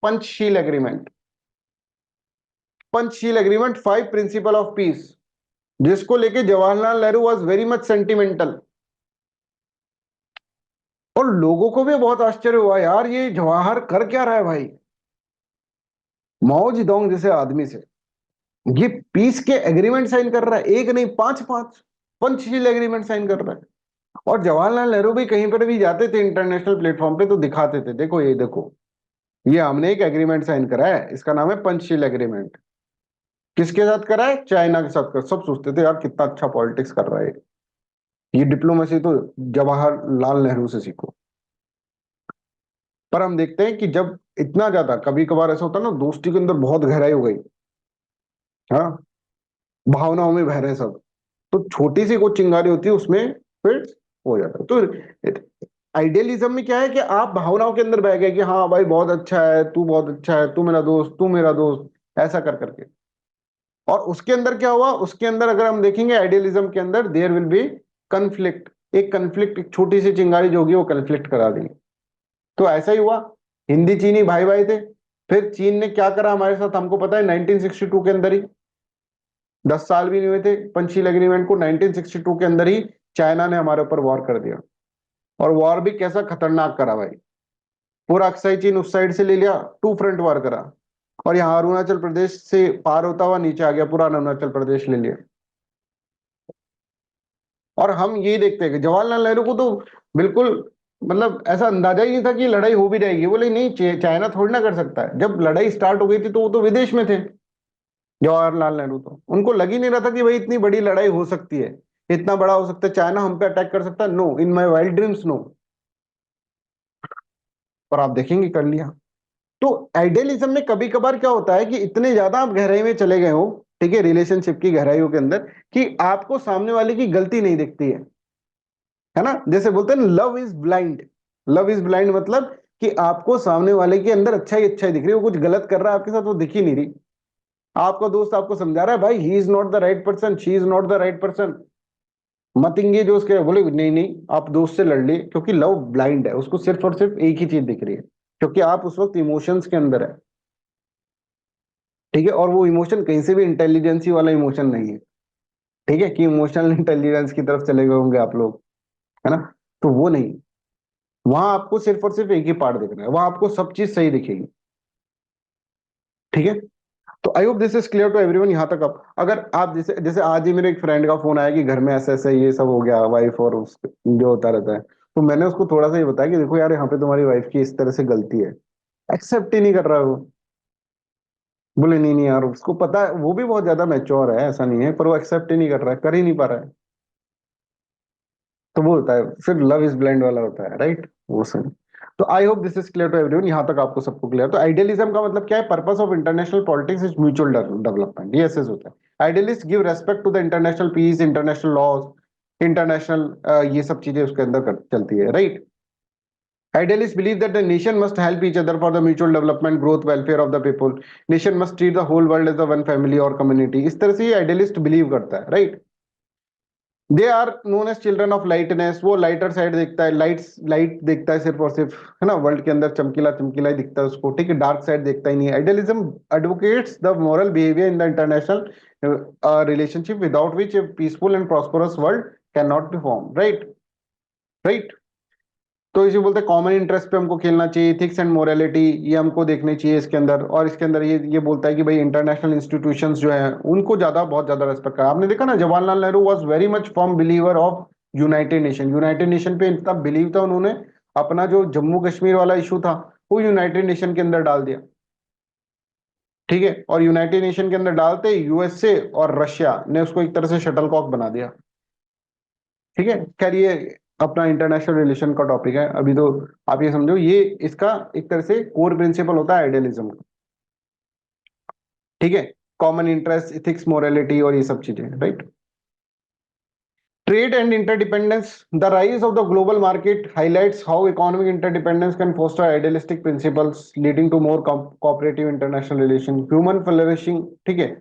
Panchsheel agreement. Panchsheel agreement, 5 principle of peace, जिसको लेके Jawaharlal Nehru was very much sentimental. और लोगों को भी बहुत आश्चर्य हुआ, यार ये जवाहर कर क्या रहा है भाई, माओ जेडोंग जैसे आदमी से ये पीस के एग्रीमेंट साइन कर रहा है, एक नहीं पांच पांच पंचशील एग्रीमेंट साइन कर रहा है। और जवाहरलाल नेहरू भी कहीं पर भी जाते थे इंटरनेशनल प्लेटफॉर्म पे तो दिखाते थे, देखो ये देखो, ये हमने एक एग्रीमेंट साइन करा है, इसका नाम है पंचशील एग्रीमेंट। किसके साथ करा है? चाइना के साथ कर। सब सोचते थे यार कितना अच्छा पॉलिटिक्स कर रहा है ये डिप्लोमेसी तो जवाहरलाल नेहरू से सीखो। पर हम देखते हैं कि जब इतना ज्यादा, कभी कभार ऐसा होता है ना, दोस्ती के अंदर बहुत गहराई हो गई, हाँ, भावनाओं में बह रहे हैं सब, तो छोटी सी कोई चिंगारी होती है उसमें फिर हो जाता है। तो आइडियलिज्म में क्या है कि आप भावनाओं के अंदर बह गए कि हाँ भाई बहुत अच्छा है, तू बहुत अच्छा है, तू मेरा दोस्त, तू मेरा दोस्त, ऐसा कर करके। और उसके अंदर क्या हुआ, उसके अंदर अगर हम देखेंगे आइडियलिज्म के अंदर देयर विल बी कन्फ्लिक्ट, एक कन्फ्लिक्ट, एक छोटी सी चिंगारी जो होगी वो कन्फ्लिक्ट करा देगी। तो ऐसा ही हुआ, हिंदी चीनी भाई भाई थे, फिर चीन ने क्या करा हमारे साथ हमको पता है, 1962 के अंदर ही, 10 साल भी नहीं हुए थे पंचशील एग्रीमेंट को, 1962 के अंदर ही चाइना ने हमारे ऊपर वॉर कर दिया। और वॉर भी कैसा खतरनाक करा भाई, पूरा अक्साई चीन उस साइड से ले लिया, 2 फ्रंट वॉर करा। और यहाँ अरुणाचल प्रदेश से पार होता हुआ नीचे आ गया, पूरा अरुणाचल प्रदेश ले लिया। और हम ये देखते हैं कि जवाहरलाल नेहरू को तो बिल्कुल मतलब ऐसा अंदाजा ही नहीं था कि लड़ाई हो भी जाएगी। बोले नहीं, चाइना थोड़ी ना कर सकता है। जब लड़ाई स्टार्ट हो गई थी तो वो तो विदेश में थे जवाहरलाल नेहरू, तो उनको लग ही नहीं रहा था कि भाई इतनी बड़ी लड़ाई हो सकती है, इतना बड़ा हो सकता है, चाइना हम पे अटैक कर सकता है। नो, इन माई वाइल्ड ड्रीम्स नो। पर आप देखेंगे कर लिया। तो आइडियलिज्म में कभी कभार क्या होता है कि इतने ज्यादा आप गहराई में चले गए हो, ठीक है, रिलेशनशिप की गहराइयों के अंदर, कि आपको सामने वाले की गलती नहीं दिखती है ना। जैसे बोलते हैं love is blind, love is blind मतलब कि आपको सामने वाले के अंदर अच्छा ही दिख रही है, वो कुछ गलत कर रहा है आपके साथ वो दिख ही नहीं रही। आपका दोस्त आपको समझा रहा है भाई he is not the right person, she is not the right person, मत इंगेज हो उसके। बोले नहीं नहीं, आप दोस्त से लड़ लिए, क्योंकि लव ब्लाइंड है, उसको सिर्फ और सिर्फ एक ही चीज दिख रही है, क्योंकि आप उस वक्त इमोशंस के अंदर है, ठीक है। और वो इमोशन कहीं से भी इंटेलिजेंसी वाला इमोशन नहीं है, ठीक है, कि इमोशनल इंटेलिजेंस की तरफ चले गए होंगे आप लोग, है ना। तो वो नहीं, वहां आपको सिर्फ और सिर्फ एक ही पार्ट दिख रहा है, वहां आपको सब चीज सही दिखेगी, ठीक है। तो I hope this is clear to everyone यहाँ तक। अब अगर आप जैसे जैसे आज ही मेरे एक फ्रेंड का फोन आया कि घर में ऐसा ऐसा ये सब हो गया, वाइफ और उस जो होता रहता है, तो मैंने उसको थोड़ा सा ये बताया कि देखो यार यहाँ पे तुम्हारी वाइफ की इस तरह से गलती है। एक्सेप्ट ही नहीं कर रहा है वो। बोले नहीं नहीं यार, उसको पता है, वो भी बहुत ज्यादा मैच्योर है, ऐसा नहीं है, पर वो एक्सेप्ट ही नहीं कर रहा है, कर ही नहीं पा रहा है। तो वो होता है फिर लव इज ब्लाइंड वाला होता है, राइट, वो सही। तो I hope this is clear to everyone, यहाँ तक आपको सबको क्लियर। तो आइडियलिज्म का मतलब क्या है? Purpose of international politics is mutual development, ये ऐसे होता है। Idealist give respect to the international peace, international laws, international ये सब चीजें उसके अंदर चलती है, right. Idealists believe that the nation must help each other for the mutual development, growth, welfare of the people. Nation must treat the whole world as a one family or community. इस तरह से ये idealist believe करता है, right. They are known as children of lightness, वो lighter side देखता है, light देखता है सिर्फ और सिर्फ, है ना, वर्ल्ड के अंदर चमकीला चमकीला ही दिखता है उसको, ठीक है, डार्क साइड देखता ही नहीं है। Idealism advocates the moral behaviour in the international relationship without which A peaceful and prosperous world can not be form, right, right. तो इसे बोलते हैं कॉमन इंटरेस्ट पे हमको खेलना चाहिए, एथिक्स एंड मोरालिटी ये हमको देखनी चाहिए इसके अंदर। और इसके अंदर ये बोलता है कि भाई इंटरनेशनल इंस्टीट्यूशंस जो है उनको बहुत ज्यादा रेस्पेक्ट करा। आपने देखा ना, Jawaharlal Nehru was very much firm believer of United nation. United nation पे इतना बिलीव था उन्होंने, अपना जो जम्मू कश्मीर वाला इशू था वो यूनाइटेड नेशन के अंदर डाल दिया, ठीक है। और यूनाइटेड नेशन के अंदर डालते यूएसए और रशिया ने उसको एक तरह से शटल कॉक बना दिया, ठीक है। खैर ये अपना इंटरनेशनल रिलेशन का टॉपिक है अभी तो। आप ये समझो ये इसका एक तरह से कोर प्रिंसिपल होता है आइडियलिज्म का, ठीक है। कॉमन इंटरेस्ट, इथिक्स, मोरालिटी और ये सब चीजें, right. Trade and interdependence, the rise of the global market highlights how economic interdependence can foster idealistic principles leading to more cooperative international relation, human flourishing, ठीक है।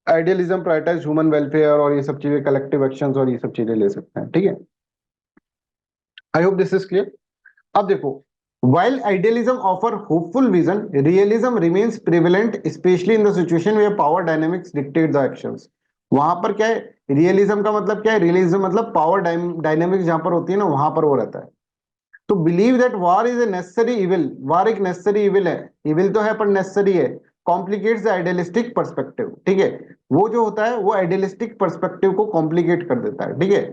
Idealism prioritise human welfare और ये सब चीजें, कलेक्टिव एक्शंस और ये सब चीजें ले सकते हैं, ठीक है। I hope this is clear. अब देखो, While idealism offer hopeful vision, realism remains prevalent, especially in the situation where power dynamics dictate the actions. वहां पर क्या है, रियलिज्म का मतलब क्या है, रियलिज्म मतलब पावर डायनेमिक्स जहां पर होती है ना, वहां पर वो रहता है। तो believe that war is a necessary evil, war एक नेसेसरी इविल है, इविल तो है पर नेसेसरी है, कॉम्प्लिकेट्स द आइडियलिस्टिक पर्सपेक्टिव, ठीक है। वो जो होता है वो आइडियलिस्टिक पर्सपेक्टिव को कॉम्प्लिकेट कर देता है, ठीक है।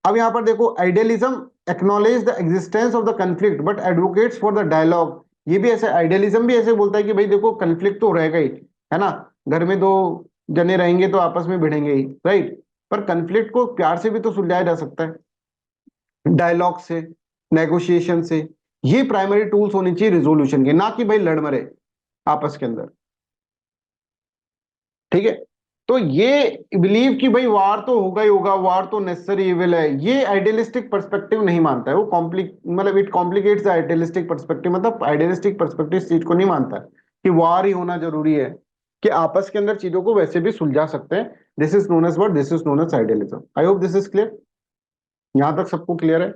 अब यहां पर देखो, idealism acknowledge the existence of the conflict but advocates for the dialogue. ये भी ऐसे, आइडियलिज्म भी ऐसे बोलता है कि भाई देखो कंफ्लिक्ट तो रहेगा ही, है ना, घर में दो जने रहेंगे तो आपस में भिड़ेंगे ही, राइट, पर कंफ्लिक्ट को प्यार से भी तो सुलझाया जा सकता है, डायलॉग से, नेगोशिएशन से। ये प्राइमरी टूल्स होनी चाहिए रिजोल्यूशन के, ना कि भाई लड़ मरे आपस के अंदर, ठीक है। तो ये बिलीव कि भाई वार तो होगा ही होगा, वार तो नेसेसरी इविल है, ये आइडियलिस्टिक पर्सपेक्टिव नहीं मानता है वो, मतलब it complicates the idealistic perspective, मतलब आइडियलिस्टिक पर्सपेक्टिव इस चीज को नहीं मानता है कि वार ही होना जरूरी है, कि आपस के अंदर चीजों को वैसे भी सुलझा सकते हैं। This is known as what, this is known as idealism. I hope this is clear, यहां तक सबको क्लियर है।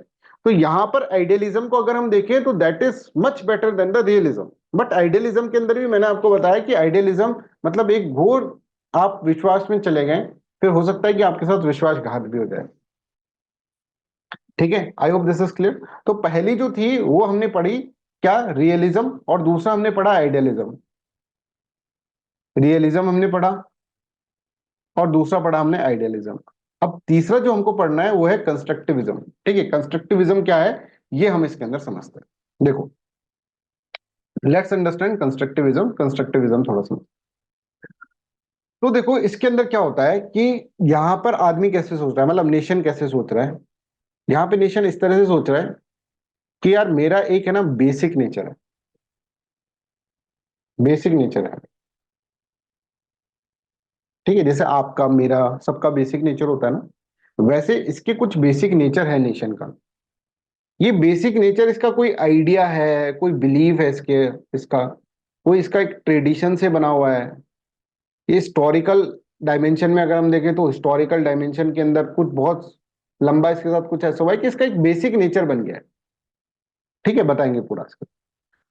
तो यहां पर आइडियलिज्म को अगर हम देखें तो that is much better than the realism. But idealism के अंदर भी मैंने आपको बताया कि आइडियलिज्म मतलब एक घोर आप विश्वास में चले गए, फिर हो सकता है कि आपके साथ विश्वासघात भी हो जाए, ठीक है। I hope this is clear. तो पहली जो थी वो हमने पढ़ी क्या, रियलिज्म, और दूसरा हमने पढ़ा आइडियलिज्म। रियलिज्म हमने पढ़ा और दूसरा पढ़ा हमने आइडियलिज्म। अब तीसरा जो हमको पढ़ना है वो है कंस्ट्रक्टिविज्म, ठीक है। कंस्ट्रक्टिविज्म क्या है ये हम इसके अंदर समझते हैं। देखो, लेट्स अंडरस्टैंड कंस्ट्रक्टिविज्म। कंस्ट्रक्टिविज्म थोड़ा सा, तो देखो इसके अंदर क्या होता है कि यहां पर आदमी कैसे सोच रहा है, मतलब नेशन कैसे सोच रहा है। यहाँ पे नेशन इस तरह से सोच रहा है कि यार मेरा एक है ना बेसिक नेचर है, बेसिक नेचर है, ठीक है। जैसे आपका मेरा सबका बेसिक नेचर होता है ना, वैसे इसके कुछ बेसिक नेचर है नेशन का। ये बेसिक नेचर इसका कोई आइडिया है, कोई बिलीव है इसके, इसका कोई इसका एक ट्रेडिशन से बना हुआ है। ये हिस्टोरिकल डायमेंशन में अगर हम देखें तो हिस्टोरिकल डायमेंशन के अंदर कुछ बहुत लंबा इसके साथ कुछ ऐसा हुआ है कि इसका एक बेसिक नेचर बन गया है, ठीक है, बताएंगे पूरा इसका।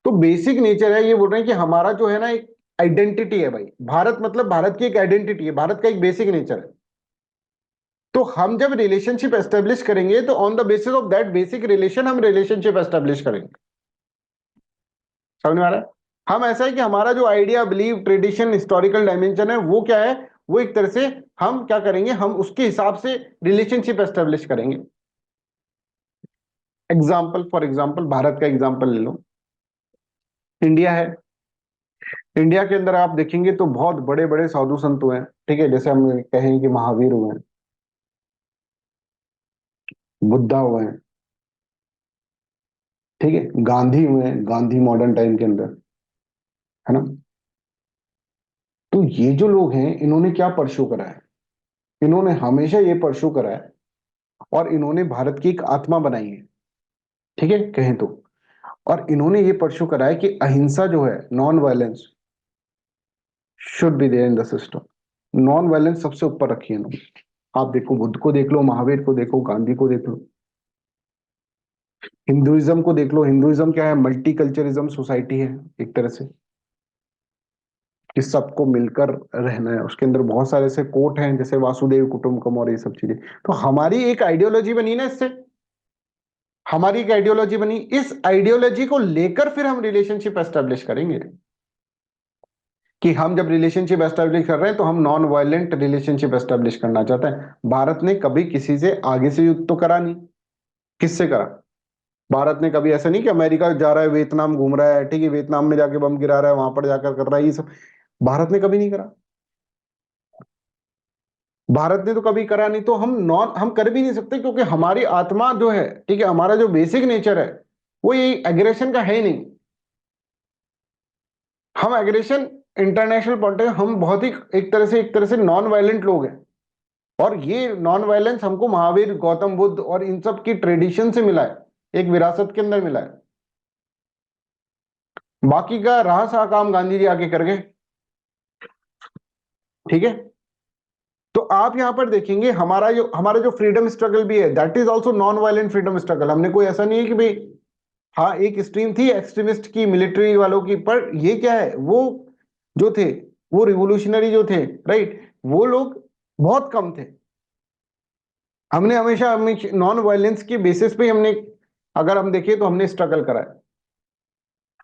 तो बेसिक नेचर है, ये बोल रहे हैं कि हमारा जो है ना एक आइडेंटिटी है भाई, भारत मतलब भारत की एक आइडेंटिटी है, भारत का एक बेसिक नेचर है। तो हम जब रिलेशनशिप एस्टेब्लिश करेंगे तो on the basis of that basic relation हम रिलेशनशिप एस्टेब्लिश करेंगे। समझ में आ रहा है। हम ऐसा है कि हमारा जो idea, believe, tradition, historical dimension है वो क्या है, वो एक तरह से हम क्या करेंगे, हम उसके हिसाब से रिलेशनशिप एस्टेब्लिश करेंगे। एग्जाम्पल, फॉर एग्जाम्पल भारत का एग्जाम्पल ले लो, इंडिया है। इंडिया के अंदर आप देखेंगे तो बहुत बड़े बड़े साधु संत हुए हैं, ठीक है। जैसे हम कहें कि महावीर हुए हैं, बुद्धा हुए हैं, ठीक है, गांधी हुए हैं, गांधी मॉडर्न टाइम के अंदर, है ना। तो ये जो लोग हैं इन्होंने क्या परस्यू करा है, इन्होंने हमेशा ये परस्यू करा है, और इन्होंने भारत की एक आत्मा बनाई है, ठीक है, कहें तो। और इन्होंने ये परस्यू करा है कि अहिंसा जो है, non violence should be there in the system. Non violence सबसे ऊपर रखी है इन्होंने। आप देखो, बुद्ध को देख लो, महावीर को देखो, गांधी को देख लो, हिंदुइज्म को देख लो। हिंदुइज्म क्या है, मल्टी कल्चरिज्म सोसाइटी है एक तरह से, कि सबको मिलकर रहना है। उसके अंदर बहुत सारे ऐसे कोट हैं जैसे वासुदेव कुटुंबकम और ये सब चीजें। तो हमारी एक आइडियोलॉजी बनी ना इससे, हमारी एक आइडियोलॉजी बनी, इस आइडियोलॉजी को लेकर फिर हम रिलेशनशिप एस्टेब्लिश करेंगे, कि हम जब रिलेशनशिप एस्टेब्लिश कर रहे हैं तो हम नॉन वायलेंट रिलेशनशिप एस्टेब्लिश करना चाहते हैं। भारत ने कभी किसी से आगे से युद्ध तो करा नहीं, किससे करा, भारत ने कभी ऐसा नहीं कि अमेरिका जा रहा है, वियतनाम घूम रहा है, ठीक है, वियतनाम में जाके बम गिरा रहा है, वहां पर जाकर कर रहा है, ये सब भारत ने कभी नहीं करा। भारत ने तो कभी करा नहीं, तो हम कर भी नहीं सकते, क्योंकि हमारी आत्मा जो है, ठीक है, हमारा जो बेसिक नेचर है वो ये एग्रेशन का है ही नहीं। हम एग्रेशन, इंटरनेशनल पॉइंट हम बहुत ही एक तरह से नॉन वायलेंट लोग हैं। और ये नॉन वायलेंस हमको महावीर, गौतम बुद्ध और इन सब की ट्रेडिशन से मिला है, एक विरासत के अंदर मिला है। बाकी का रहा सा काम गांधी जी आके कर गए, ठीक है। तो आप यहां पर देखेंगे हमारा जो फ्रीडम स्ट्रगल भी है, that is also non violent freedom struggle. हमने कोई ऐसा नहीं है कि भाई हाँ एक स्ट्रीम थी एक्सट्रीमिस्ट की, मिलिट्री वालों की, पर ये क्या है, वो जो थे, वो रिवोल्यूशनरी जो थे, राइट, वो लोग बहुत कम थे। हमने हमेशा नॉन वायलेंस के बेसिस पे हमने, अगर हम देखें तो हमने स्ट्रगल करा है।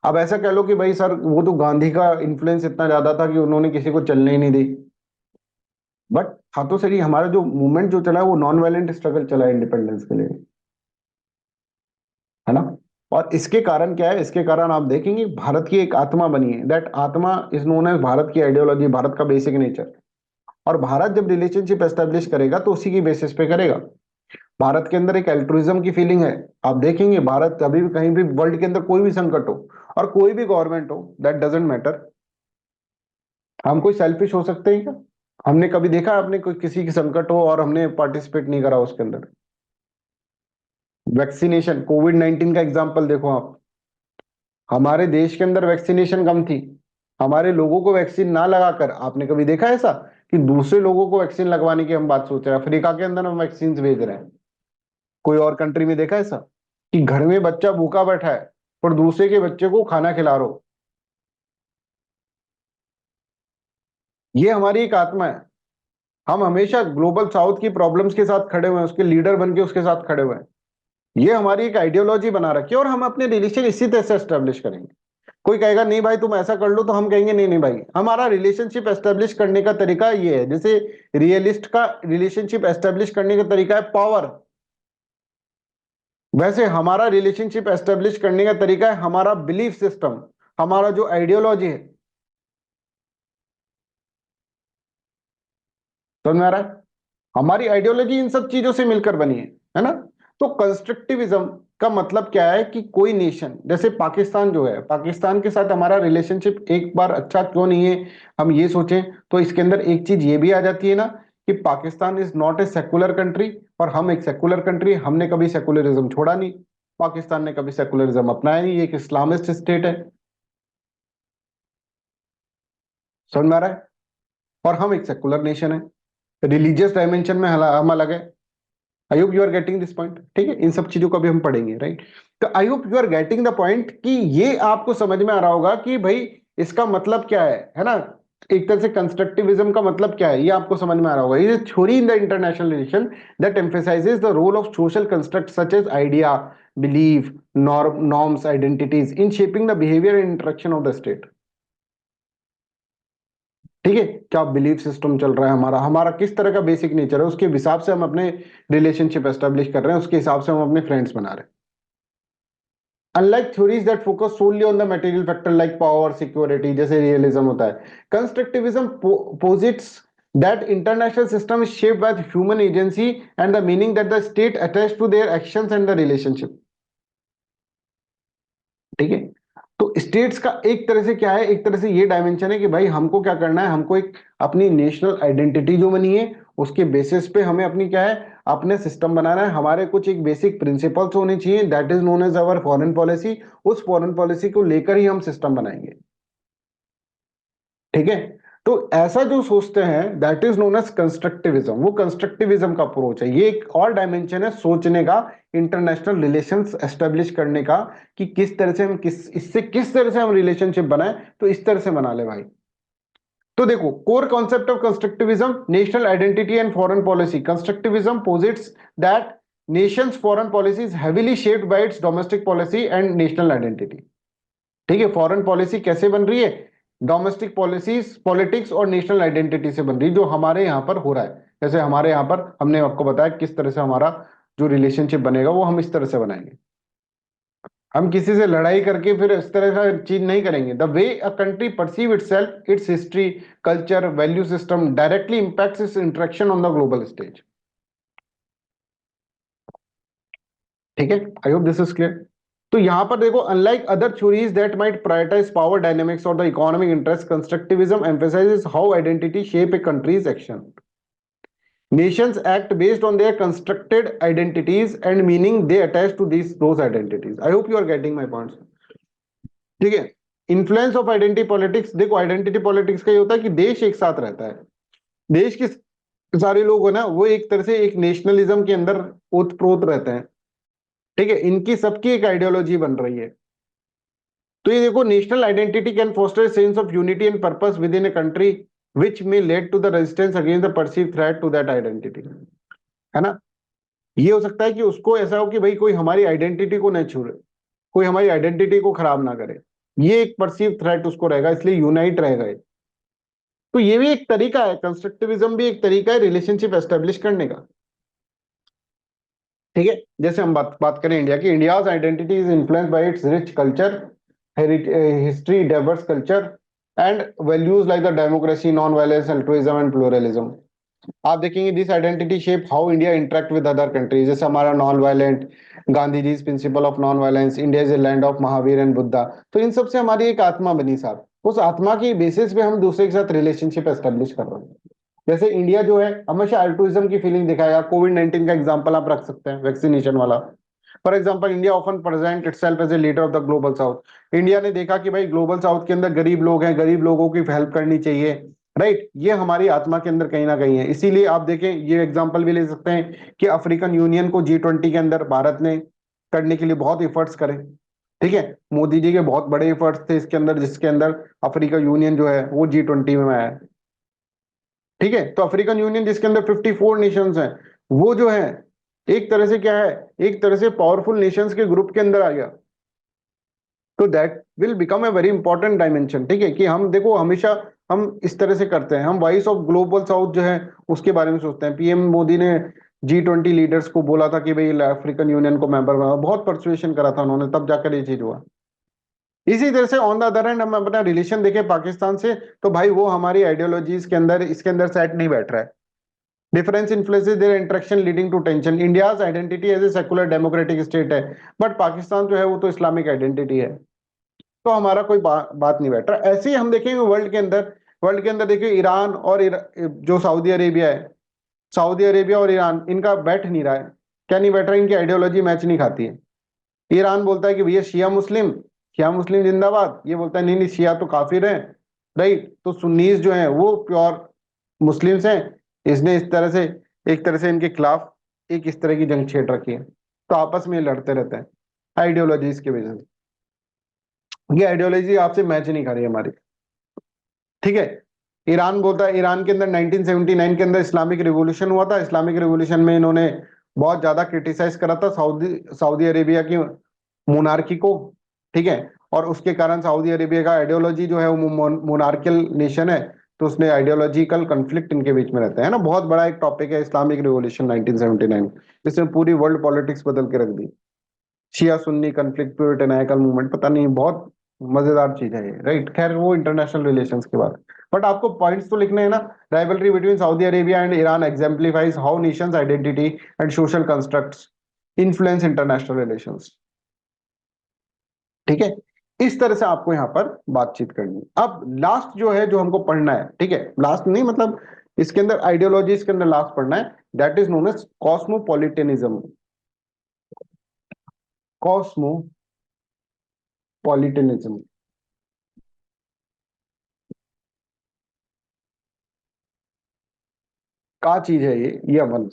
अब ऐसा कह लो कि भाई सर वो तो गांधी का इन्फ्लुएंस इतना ज्यादा था कि उन्होंने किसी को चलने ही नहीं दी, बट हाँ तो सही, हमारा जो मूवमेंट जो चला है वो नॉन वायलेंट स्ट्रगल चला है इंडिपेंडेंस के लिए, है ना। और इसके कारण क्या है, इसके कारण आप देखेंगे भारत की एक आत्मा बनी है, दैट आत्मा इज नोन एज भारत की आइडियोलॉजी, भारत का बेसिक नेचर। और भारत जब रिलेशनशिप एस्टेब्लिश करेगा तो उसी की बेसिस पे करेगा। भारत के अंदर एक एल्ट्रुइज्म की फीलिंग है। आप देखेंगे भारत अभी भी कहीं भी वर्ल्ड के अंदर कोई भी संकट हो और कोई भी गवर्नमेंट हो, दैट डजेंट मैटर, हम कोई सेल्फिश हो सकते हैं क्या? हमने कभी देखा आपने कोई किसी की संकट हो और हमने पार्टिसिपेट नहीं करा उसके अंदर? वैक्सीनेशन, कोविड 19 का एग्जांपल देखो आप, हमारे देश के अंदर वैक्सीनेशन कम थी, हमारे लोगों को वैक्सीन ना लगाकर, आपने कभी देखा ऐसा कि दूसरे लोगों को वैक्सीन लगवाने की हम बात सोच रहे हैं? अफ्रीका के अंदर हम वैक्सीन भेज रहे हैं, कोई और कंट्री में देखा ऐसा कि घर में बच्चा भूखा बैठा है पर दूसरे के बच्चे को खाना खिला रहे हो? ये हमारी एक आत्मा है। हम हमेशा ग्लोबल साउथ की प्रॉब्लम्स के साथ खड़े हुए हैं, उसके लीडर बन के उसके साथ खड़े हुए हैं। ये हमारी एक आइडियोलॉजी बना रखी है और हम अपने रिलेशन इसी तरह से एस्टेब्लिश करेंगे। कोई कहेगा नहीं भाई तुम ऐसा कर लो, तो हम कहेंगे नहीं नहीं भाई, हमारा रिलेशनशिप एस्टेब्लिश करने का तरीका ये है, जैसे रियलिस्ट का रिलेशनशिप एस्टेब्लिश करने का तरीका है पावर, वैसे हमारा रिलेशनशिप एस्टेब्लिश करने का तरीका है हमारा बिलीफ सिस्टम, हमारा जो आइडियोलॉजी है। समझ में आ रहा है? हमारी आइडियोलॉजी इन सब चीजों से मिलकर बनी है ना। तो कंस्ट्रक्टिविज्म का मतलब क्या है कि कोई नेशन, जैसे पाकिस्तान जो है, पाकिस्तान के साथ हमारा रिलेशनशिप एक बार अच्छा क्यों नहीं है, हम ये सोचें तो इसके अंदर एक चीज ये भी आ जाती है ना कि Pakistan is not a secular country, और हम एक सेकुलर कंट्री, हमने कभी सेकुलरिज्म छोड़ा नहीं, पाकिस्तान ने कभी सेकुलरिज्म अपनाया नहीं, ये एक इस्लामिस्ट स्टेट है। समझ में आ रहा है? और हम एक सेकुलर नेशन है, रिलीजियस डायमेंशन में हम अलग है। I hope you are getting this point, ठीक है, इन सब चीजों को भी हम पढ़ेंगे, राइट। तो I hope you are getting the point कि ये आपको समझ में आ रहा होगा कि भाई इसका मतलब क्या है ना। एक तरह से कंस्ट्रक्टिविज्म का मतलब क्या है, ये आपको समझ में आ रहा होगा। ये theory in the international relation that emphasizes the role of social construct such as idea, belief, norms, identities in shaping the behaviour and interaction of the state. ठीक है, क्या बिलीफ सिस्टम चल रहा है हमारा, हमारा किस तरह का बेसिक नेचर है, उसके हिसाब से हम अपने रिलेशनशिप एस्टेब्लिश कर रहे हैं, उसके हिसाब से हम अपने फ्रेंड्स बना रहे हैं। Unlike theories that focus solely on the material factor like power, security, जैसे रियलिज्म होता है, constructivism posits that international system is shaped by human agency and the meaning that the state attach to their actions and the relationship। ठीक है, तो states का एक तरह से क्या है, एक तरह से ये डायमेंशन है कि भाई हमको क्या करना है, हमको एक अपनी नेशनल आइडेंटिटी जो बनी है उसके बेसिस पे हमें अपनी क्या है, अपने सिस्टम बनाना है, हमारे कुछ एक बेसिक प्रिंसिपल्स होने चाहिए, that is known as our foreign policy. उस फॉरेन पॉलिसी को लेकर ही हम सिस्टम बनाएंगे। ठीक है, तो ऐसा जो सोचते हैं that is known as constructivism, वो कंस्ट्रक्टिविज्म का अप्रोच है। ये एक और डायमेंशन है सोचने का, इंटरनेशनल रिलेशंस एस्टेब्लिश करने का, कि किस तरह से हम किस तरह से हम रिलेशनशिप बनाए, तो इस तरह से बना ले भाई। तो देखो, core concept of constructivism, national identity and foreign policy. Constructivism posits that nations foreign policy is heavily shaped by its domestic policy and national identity. ठीक है, फॉरेन पॉलिसी कैसे बन रही है, डोमेस्टिक पॉलिसीज, पॉलिटिक्स और नेशनल आइडेंटिटी से बन रही, जो हमारे यहाँ पर हो रहा है। जैसे हमारे यहाँ पर हमने आपको बताया किस तरह से हमारा जो रिलेशनशिप बनेगा वो हम इस तरह से बनाएंगे। हम किसी से लड़ाई करके फिर इस तरह का चीज नहीं करेंगे। The way a country perceive itself, its history, culture, value system directly impacts its interaction on the global stage. ठीक है, I hope this is clear. तो यहां पर देखो, unlike other theories that might prioritise power dynamics और the economic interest, constructivism emphasises how identity shape a countries action. Nations act based on their constructed identities and meaning they attach to those identities. I hope you are getting my points. ठीक है, influence of identity politics. देखो, identity politics का ये होता है कि देश एक साथ रहता है, देश के सारे लोग है ना वो एक तरह से एक नेशनलिज्म के अंदर ओतप्रोत रहते हैं। ठीक है, इनकी सबकी एक आइडियोलॉजी बन रही है। तो ये देखो, national identity can foster sense of unity and purpose within a country which may lead to the resistance against the perceive threat to that identity, है ना। ये हो सकता है कि उसको ऐसा हो कि भाई कोई हमारी आइडेंटिटी को न छू, कोई हमारी आइडेंटिटी को खराब ना करे, ये एक परसीव थ्रेट उसको रहेगा, इसलिए यूनाइट रहेगा ये। तो ये भी एक तरीका है, कंस्ट्रक्टिविज्म भी एक तरीका है रिलेशनशिप एस्टेब्लिश करने का। ठीक है, जैसे हम बात बात करें इंडिया की, India's identity is influenced by its rich culture, history, diverse culture and values like the democracy, non violence, altruism and pluralism. आप देखेंगे this identity shape how India interact with other countries, जैसे हमारा non violent, Gandhi ji principle of non violence, India is a land of Mahavir and Buddha. तो इन सब से हमारी एक आत्मा बनी साहब, उस आत्मा की बेसिस पे हम दूसरे के साथ रिलेशनशिप एस्टेब्लिश कर रहे हैं। जैसे इंडिया जो है हमेशा अल्ट्रुइज्म की फीलिंग दिखाया, कोविड-19 का एग्जांपल आप रख सकते हैं, वैक्सीनेशन वाला। For example, India often present itself as a leader of the global south. India ने देखा कि भाई ग्लोबल साउथ के अंदर गरीब लोग हैं, गरीब लोगों की हेल्प करनी चाहिए, राइट। ये हमारी आत्मा के अंदर कहीं ना कहीं है। इसीलिए आप देखें, ये एग्जांपल भी ले सकते हैं कि अफ्रीकन यूनियन को G20 के अंदर भारत ने करने के लिए बहुत एफर्ट्स करे। ठीक है, मोदी जी के बहुत बड़े एफर्ट्स थे इसके अंदर, जिसके अंदर अफ्रीका यूनियन जो है वो G20 में आया। ठीक है, तो अफ्रीकन यूनियन जिसके अंदर 54 नेशंस हैं, वो जो है एक तरह से क्या है, एक तरह से पावरफुल नेशंस के ग्रुप के अंदर आ गया। तो that will become a very important dimension. ठीक है, कि हम देखो हमेशा हम इस तरह से करते हैं, हम वॉइस ऑफ ग्लोबल साउथ जो है उसके बारे में सोचते हैं। पीएम मोदी ने G20 लीडर्स को बोला था कि भाई अफ्रीकन यूनियन को मेंबर बनाओ, बहुत परसुएशन करा था उन्होंने, तब जाकर ये चीज हुआ। इसी तरह से ऑन द अदर हैंड हम अपना रिलेशन देखें पाकिस्तान से, तो भाई वो हमारी आइडियोलॉजीज के अंदर, इसके अंदर सेट नहीं बैठ रहा है। Difference influences their interaction leading to tension. India's identity as a secular democratic state है, बट पाकिस्तान जो है वो तो इस्लामिक आइडेंटिटी है। तो हमारा कोई बात नहीं बैठ रहा। ऐसे ही हम देखेंगे वर्ल्ड के अंदर, वर्ल्ड के अंदर देखिए ईरान और जो सऊदी अरेबिया है, सऊदी अरेबिया और ईरान, इनका बैठ नहीं रहा है। क्या नहीं बैठ रहा है? इनकी आइडियोलॉजी मैच नहीं खाती है। ईरान बोलता है कि भैया शिया मुस्लिम, शिया मुस्लिम जिंदाबाद, ये बोलता है नहीं नहीं शिया तो काफिर है, राइट। तो सुन्नीस जो है वो प्योर मुस्लिम्स हैं। इसने इस तरह से, एक तरह से इनके खिलाफ एक इस तरह की जंग छेड़ रखी है। तो आपस में लड़ते रहते हैं आइडियोलॉजीज की वजह से। ये आइडियोलॉजी आपसे मैच नहीं कर रही हमारी। ठीक है, ईरान बोलता है, ईरान के अंदर 1979 के अंदर इस्लामिक रिवॉल्यूशन हुआ था। इस्लामिक रिवॉल्यूशन में इन्होंने बहुत ज्यादा क्रिटिसाइज करा था सऊदी सऊदी अरेबिया की मोनार्की को। ठीक है, और उसके कारण सऊदी अरेबिया का आइडियोलॉजी जो है वो मोनार्कियल नेशन है, तो उसने आइडियोलॉजिकल कंफ्लिक्ट इनके बीच में रहता है ना। बहुत बड़ा एक टॉपिक है इस्लामिक रिवॉल्यूशन 1979, इसने पूरी वर्ल्ड पॉलिटिक्स बदल के रख दी। शिया सुन्नी कन्फ्लिक्ट, प्यूरिटनाइकल मूवमेंट, पता नहीं, बहुत मजेदार चीज है ये, राइट। खैर वो इंटरनेशनल रिलेशंस की बात, बट आपको पॉइंट्स तो लिखने हैं ना। Rivalry between Saudi Arabia and Iran exemplifies how nations identity and social constructs influence international relations. ठीक है, इस तरह से आपको यहाँ पर बातचीत करनी है। अब लास्ट जो है जो हमको पढ़ना है, ठीक है, लास्ट नहीं मतलब इसके अंदर आइडियोलॉजीज के अंदर लास्ट पढ़ना है, दैट इज नोन एज कॉस्मोपॉलिटनिज्म। कॉस्मोपॉलिटनिज्म का चीज है ये अपन,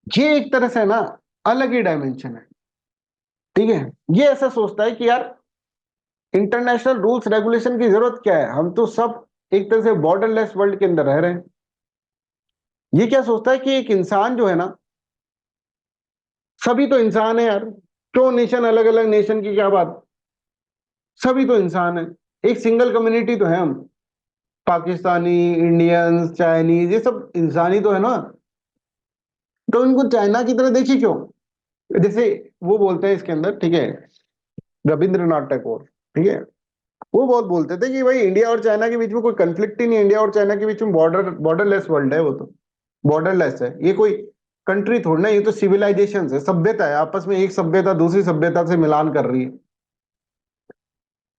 ये एक तरह से ना अलग ही डायमेंशन है। ठीक है, ये ऐसा सोचता है कि यार इंटरनेशनल रूल्स रेगुलेशन की जरूरत क्या है, हम तो सब एक तरह से बॉर्डरलेस वर्ल्ड के अंदर रह रहे हैं। ये क्या सोचता है कि एक इंसान जो है ना, सभी तो इंसान है यार, क्यों नेशन अलग अलग, नेशन की क्या बात, सभी तो इंसान है, एक सिंगल कम्युनिटी तो है हम, पाकिस्तानी, इंडियंस, चाइनीज, ये सब इंसानी तो है ना। तो इनको चाइना की तरह देखिए क्यों। जैसे वो बोलते हैं इसके अंदर, ठीक है, रविंद्रनाथ टैगोर, ठीक है, वो बहुत बोलते थे कि भाई इंडिया और चाइना के बीच में कोई कंफ्लिक्ट ही नहीं है, इंडिया और चाइना के बीच में बॉर्डरलेस वर्ल्ड है, वो तो बॉर्डरलेस है, ये कोई कंट्री थोड़ी ना, ये तो सिविलाइजेशन है, सभ्यता है, आपस में एक सभ्यता दूसरी सभ्यता से मिलान कर रही है।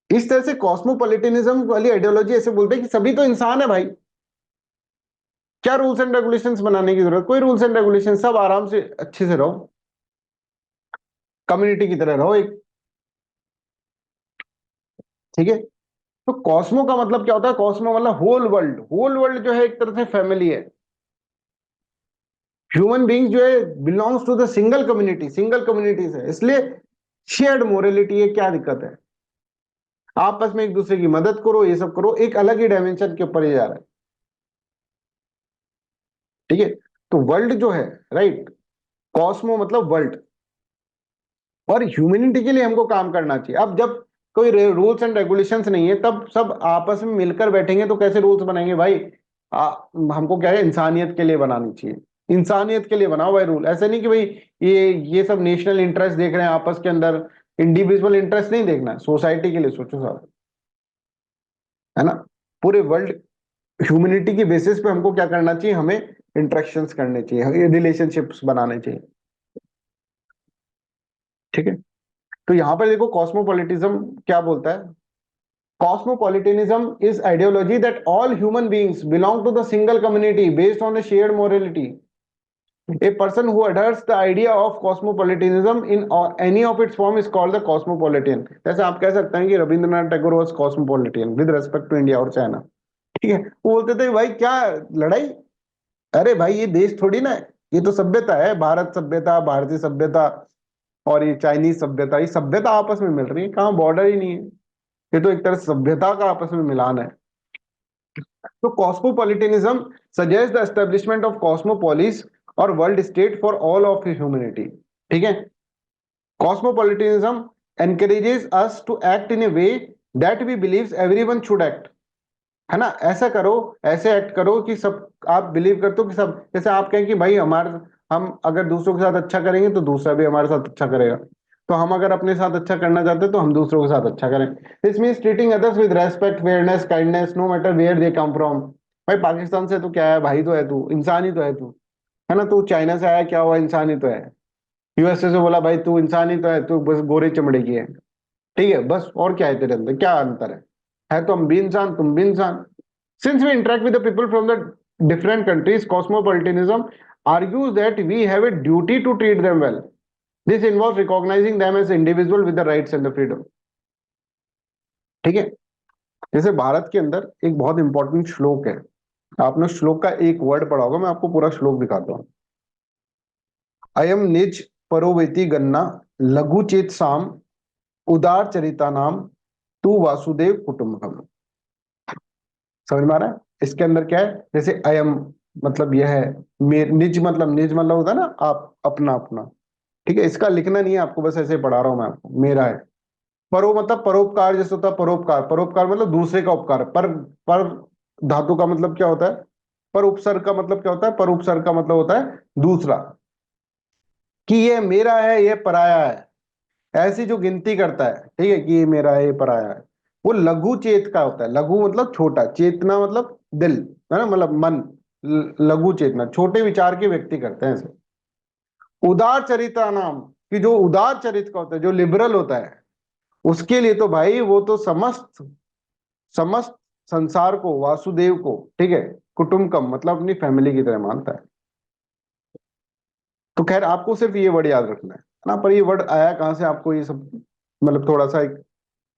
इस तरह से कॉस्मोपॉलिटनिज्म वाली आइडियोलॉजी ऐसे बोलते हैं कि सभी तो इंसान है भाई, क्या रूल्स एंड रेगुलेशंस बनाने की जरूरत, कोई रूल्स एंड रेगुलेशन, सब आराम से अच्छे से रहो, कम्युनिटी की तरह रहो एक। ठीक है, तो कॉस्मो का मतलब क्या होता है? कॉस्मो मतलब होल वर्ल्ड, होल वर्ल्ड जो है एक तरह से फैमिली है। ह्यूमन बींग्स जो है belongs to the single community, single communities है, इसलिए शेयर्ड मोरलिटी है। क्या दिक्कत है, आपस में एक दूसरे की मदद करो, ये सब करो, एक अलग ही डायमेंशन के ऊपर ये जा रहा है। ठीक है, तो वर्ल्ड जो है, राइट, कॉस्मो मतलब वर्ल्ड, और ह्यूमैनिटी के लिए हमको काम करना चाहिए। अब जब कोई रूल्स एंड रेगुलेशंस नहीं है, तब सब आपस में मिलकर बैठेंगे तो कैसे रूल्स बनाएंगे भाई? हमको क्या है, इंसानियत के लिए बनानी चाहिए। इंसानियत के लिए बनाओ भाई रूल, ऐसे नहीं कि भाई ये सब नेशनल इंटरेस्ट देख रहे हैं आपस के अंदर, इंडिविजुअल इंटरेस्ट नहीं देखना, सोसाइटी के लिए सोचो साहब, है ना? पूरे वर्ल्ड ह्यूमैनिटी की बेसिस पे हमको क्या करना चाहिए, हमें इंटरेक्शंस करने चाहिए, रिलेशनशिप्स बनाने चाहिए। ठीक है, तो यहां पर देखो कॉस्मोपॉलिटिज्म क्या बोलता है। Cosmopolitanism is ideology that all human beings belong to the single community based on a shared morality. A person who adheres the idea of cosmopolitanism in any of its form is called the cosmopolitan. जैसे आप कह सकते हैं कि Rabindranath Tagore was cosmopolitan with respect to India और China. ठीक है, वो बोलते थे भाई क्या लड़ाई, अरे भाई ये देश थोड़ी ना है, ये तो सभ्यता है, भारत सभ्यता, भारतीय सभ्यता और ये चाइनीज सभ्यता, ये सभ्यता आपस में मिल रही है, कहाँ बॉर्डर ही नहीं है, ये तो एक तरह से सभ्यता का आपस में मिलान है। तो cosmopolitanism suggest the establishment of cosmopolis और world state for all of humanity. ठीक है, cosmopolitanism encourages us to act in a way that we believes everyone should act, है ना? ऐसा करो, ऐसे एक्ट करो कि सब, आप बिलीव करते हो कि सब, जैसे आप कहें कि भाई हमारे, हम अगर दूसरों के साथ अच्छा करेंगे तो दूसरा भी हमारे साथ अच्छा करेगा, तो हम अगर अपने साथ अच्छा करना चाहते हैं तो हम दूसरों के साथ अच्छा करें। This means treating others with respect, fairness, kindness, no matter where they come from. भाई पाकिस्तान से तो क्या है, भाई तो है तू, इंसान ही तो है तू, है ना? तू चाइना से आया, क्या हुआ, इंसान ही तो है। यूएसए से बोला भाई तू इंसान ही तो है, तू बस गोरे चमड़े की है। ठीक है, बस और क्या है तेरे अंदर, क्या अंतर है तो हम भी इंसान, तुम भी इंसान। Since we interact with the people from the different countries, cosmopolitanism argues that we have a duty to treat them well. This involves recognizing them as individual with the rights and the freedom. ठीक है, जैसे भारत के अंदर एक बहुत important श्लोक है, आपने श्लोक का एक वर्ड पढ़ा होगा, मैं आपको पूरा श्लोक दिखाता हूँ। अयम निज परोवेति गन्ना लघु चेत साम उदार चरिता नाम तू वासुदेव कुटुंबकम। समझ में आ रहा है? इसके अंदर क्या है, जैसे अयम मतलब यह है, निज मतलब होता है ना, आप अपना अपना। ठीक है, इसका लिखना नहीं है आपको, बस ऐसे पढ़ा रहा हूं मैं आपको, मेरा है। परो मतलब परोपकार, जैसे होता है परोपकार, परोपकार मतलब दूसरे का उपकार। पर धातु का मतलब क्या होता है, पर उपसर्ग का मतलब क्या होता है, पर उपसर्ग का मतलब होता है दूसरा, कि ये मेरा है, ये पराया है, ऐसी जो गिनती करता है, ठीक है, कि ये मेरा है, ये पराया है, वो लघु चेत का होता है। लघु मतलब छोटा, चेतना मतलब दिल, है ना, मतलब मन। लघु चेतना, छोटे विचार के व्यक्ति करते हैं ऐसे। उदार चरिता नाम, कि जो उदार चरित का होता है, जो लिबरल होता है, उसके लिए तो भाई वो तो समस्त समस्त संसार को, वासुदेव को, ठीक है, कुटुंबकम मतलब अपनी फैमिली की तरह मानता है। तो खैर आपको सिर्फ ये वर्ड याद रखना है ना, पर ये वर्ड आया कहां से आपको ये सब, मतलब थोड़ा सा एक,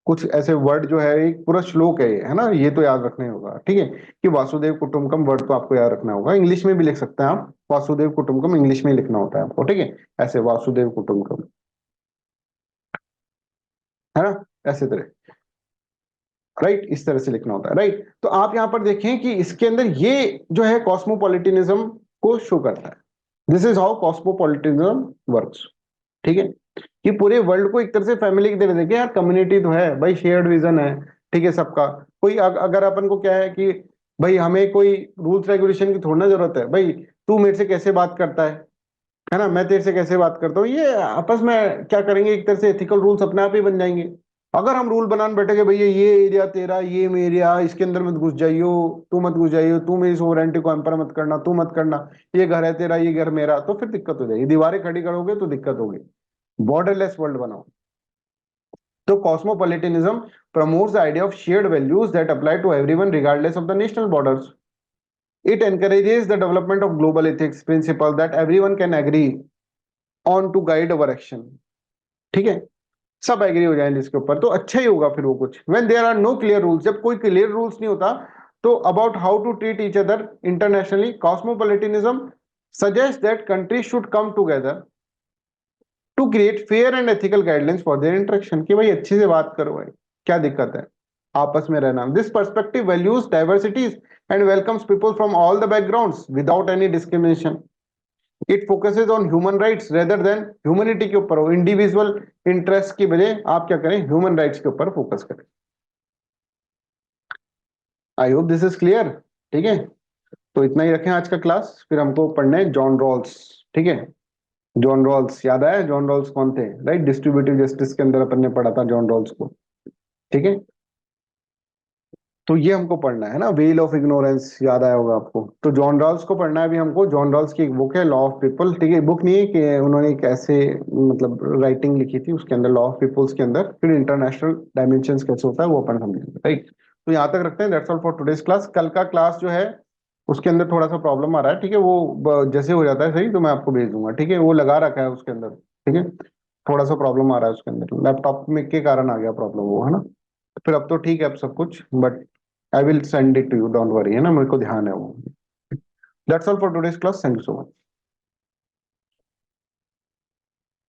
कुछ ऐसे वर्ड जो है, एक पूरा श्लोक है ये, है ना, ये तो याद रखना ही होगा। ठीक है, कि वासुदेव कुटुंबकम वर्ड तो आपको याद रखना होगा, इंग्लिश में भी लिख सकते हैं आप, वासुदेव कुटुंबकम इंग्लिश में ही लिखना होता है आपको। ठीक है, ऐसे वासुदेव कुटुंबकम, है ना, ऐसे तरह, राइट, इस तरह से लिखना होता है, राइट। तो आप यहां पर देखें कि इसके अंदर ये जो है कॉस्मोपॉलिटिनिज्म को शो करता है। This is how cosmopolitanism works. ठीक है, कि पूरे वर्ल्ड को एक तरह से फैमिली की तरह देखे यार, कम्युनिटी तो है भाई, शेयर्ड विजन है, ठीक है, सबका। कोई अगर अपन को क्या है कि भाई हमें कोई रूल्स रेगुलेशन की थोड़ी ना जरूरत है, भाई तू मेरे से कैसे बात करता है ना, मैं तेरे से कैसे बात करता हूँ, ये आपस में क्या करेंगे, एक तरह से एथिकल रूल्स अपने आप ही बन जाएंगे। अगर हम रूल बनाने बैठेंगे, भैया ये एरिया तेरा, ये मेरा, इसके अंदर मत घुस जाइयो, तू मत घुस जाइयो, तू मेरी सोवरेंटी को एम्पर मत करना, तू मत करना, ये घर है तेरा, ये घर मेरा, तो फिर दिक्कत हो जाएगी, दीवारें खड़ी करोगे तो दिक्कत होगी। बॉर्डरलेस वर्ल्ड बनाओ। तो cosmopolitanism promotes the idea of shared values that apply to everyone regardless of the national borders. It encourages the development of global ethics principles that everyone can agree on to guide our action. ठीक है, सब agree हो जाएंगे इसके ऊपर तो अच्छा ही होगा फिर वो कुछ। When there are no clear rules, जब कोई क्लियर रूल्स नहीं होता, तो about how to treat each other internationally, cosmopolitanism suggests that countries should come together to create fair and ethical guidelines for their interaction। कि भाई अच्छे से बात करो भाई, क्या दिक्कत है आपस में रहना। This perspective values diversities and welcomes people from all the backgrounds without any discrimination. It focuses on human rights rather than humanity के ऊपर हो, इंडिविजुअल इंटरेस्ट की बजाय आप क्या करें, ह्यूमन राइट्स के ऊपर फोकस करें। आई होप दिस इज क्लियर। ठीक है, तो इतना ही रखें आज का क्लास, फिर हमको पढ़ना है जॉन रॉल्स। ठीक है, जॉन रॉल्स याद आया, जॉन रॉल्स कौन थे, राइट? डिस्ट्रीब्यूटिव जस्टिस के अंदर अपन ने पढ़ा था जॉन रॉल्स को। ठीक है, तो ये हमको पढ़ना है ना, वेल ऑफ इग्नोरेंस याद आया होगा आपको। तो जॉन रॉल्स को पढ़ना है अभी हमको। जॉन रॉल्स की एक बुक है लॉ ऑफ पीपल। ठीक है, बुक नहीं है कि उन्होंने एक ऐसे मतलब राइटिंग लिखी थी, उसके अंदर लॉ ऑफ पीपल्स के अंदर फिर इंटरनेशनल डायमेंशन कैसे होता है वो अपन समझेंगे, राइट? तो यहाँ तक रखते हैं। That's all for today's class. कल का क्लास जो है उसके अंदर थोड़ा सा प्रॉब्लम आ रहा है। ठीक है, वो जैसे हो जाता है सही तो मैं आपको भेज दूंगा। ठीक है, वो लगा रखा है उसके अंदर। ठीक है, थोड़ा सा प्रॉब्लम आ रहा है उसके अंदर, लैपटॉप में के कारण आ गया प्रॉब्लम वो, है ना? फिर अब तो ठीक है अब सब कुछ, but I will send it to you, don't worry, है ना? मेरे को ध्यान है वो। That's all for today's class, thank you so much.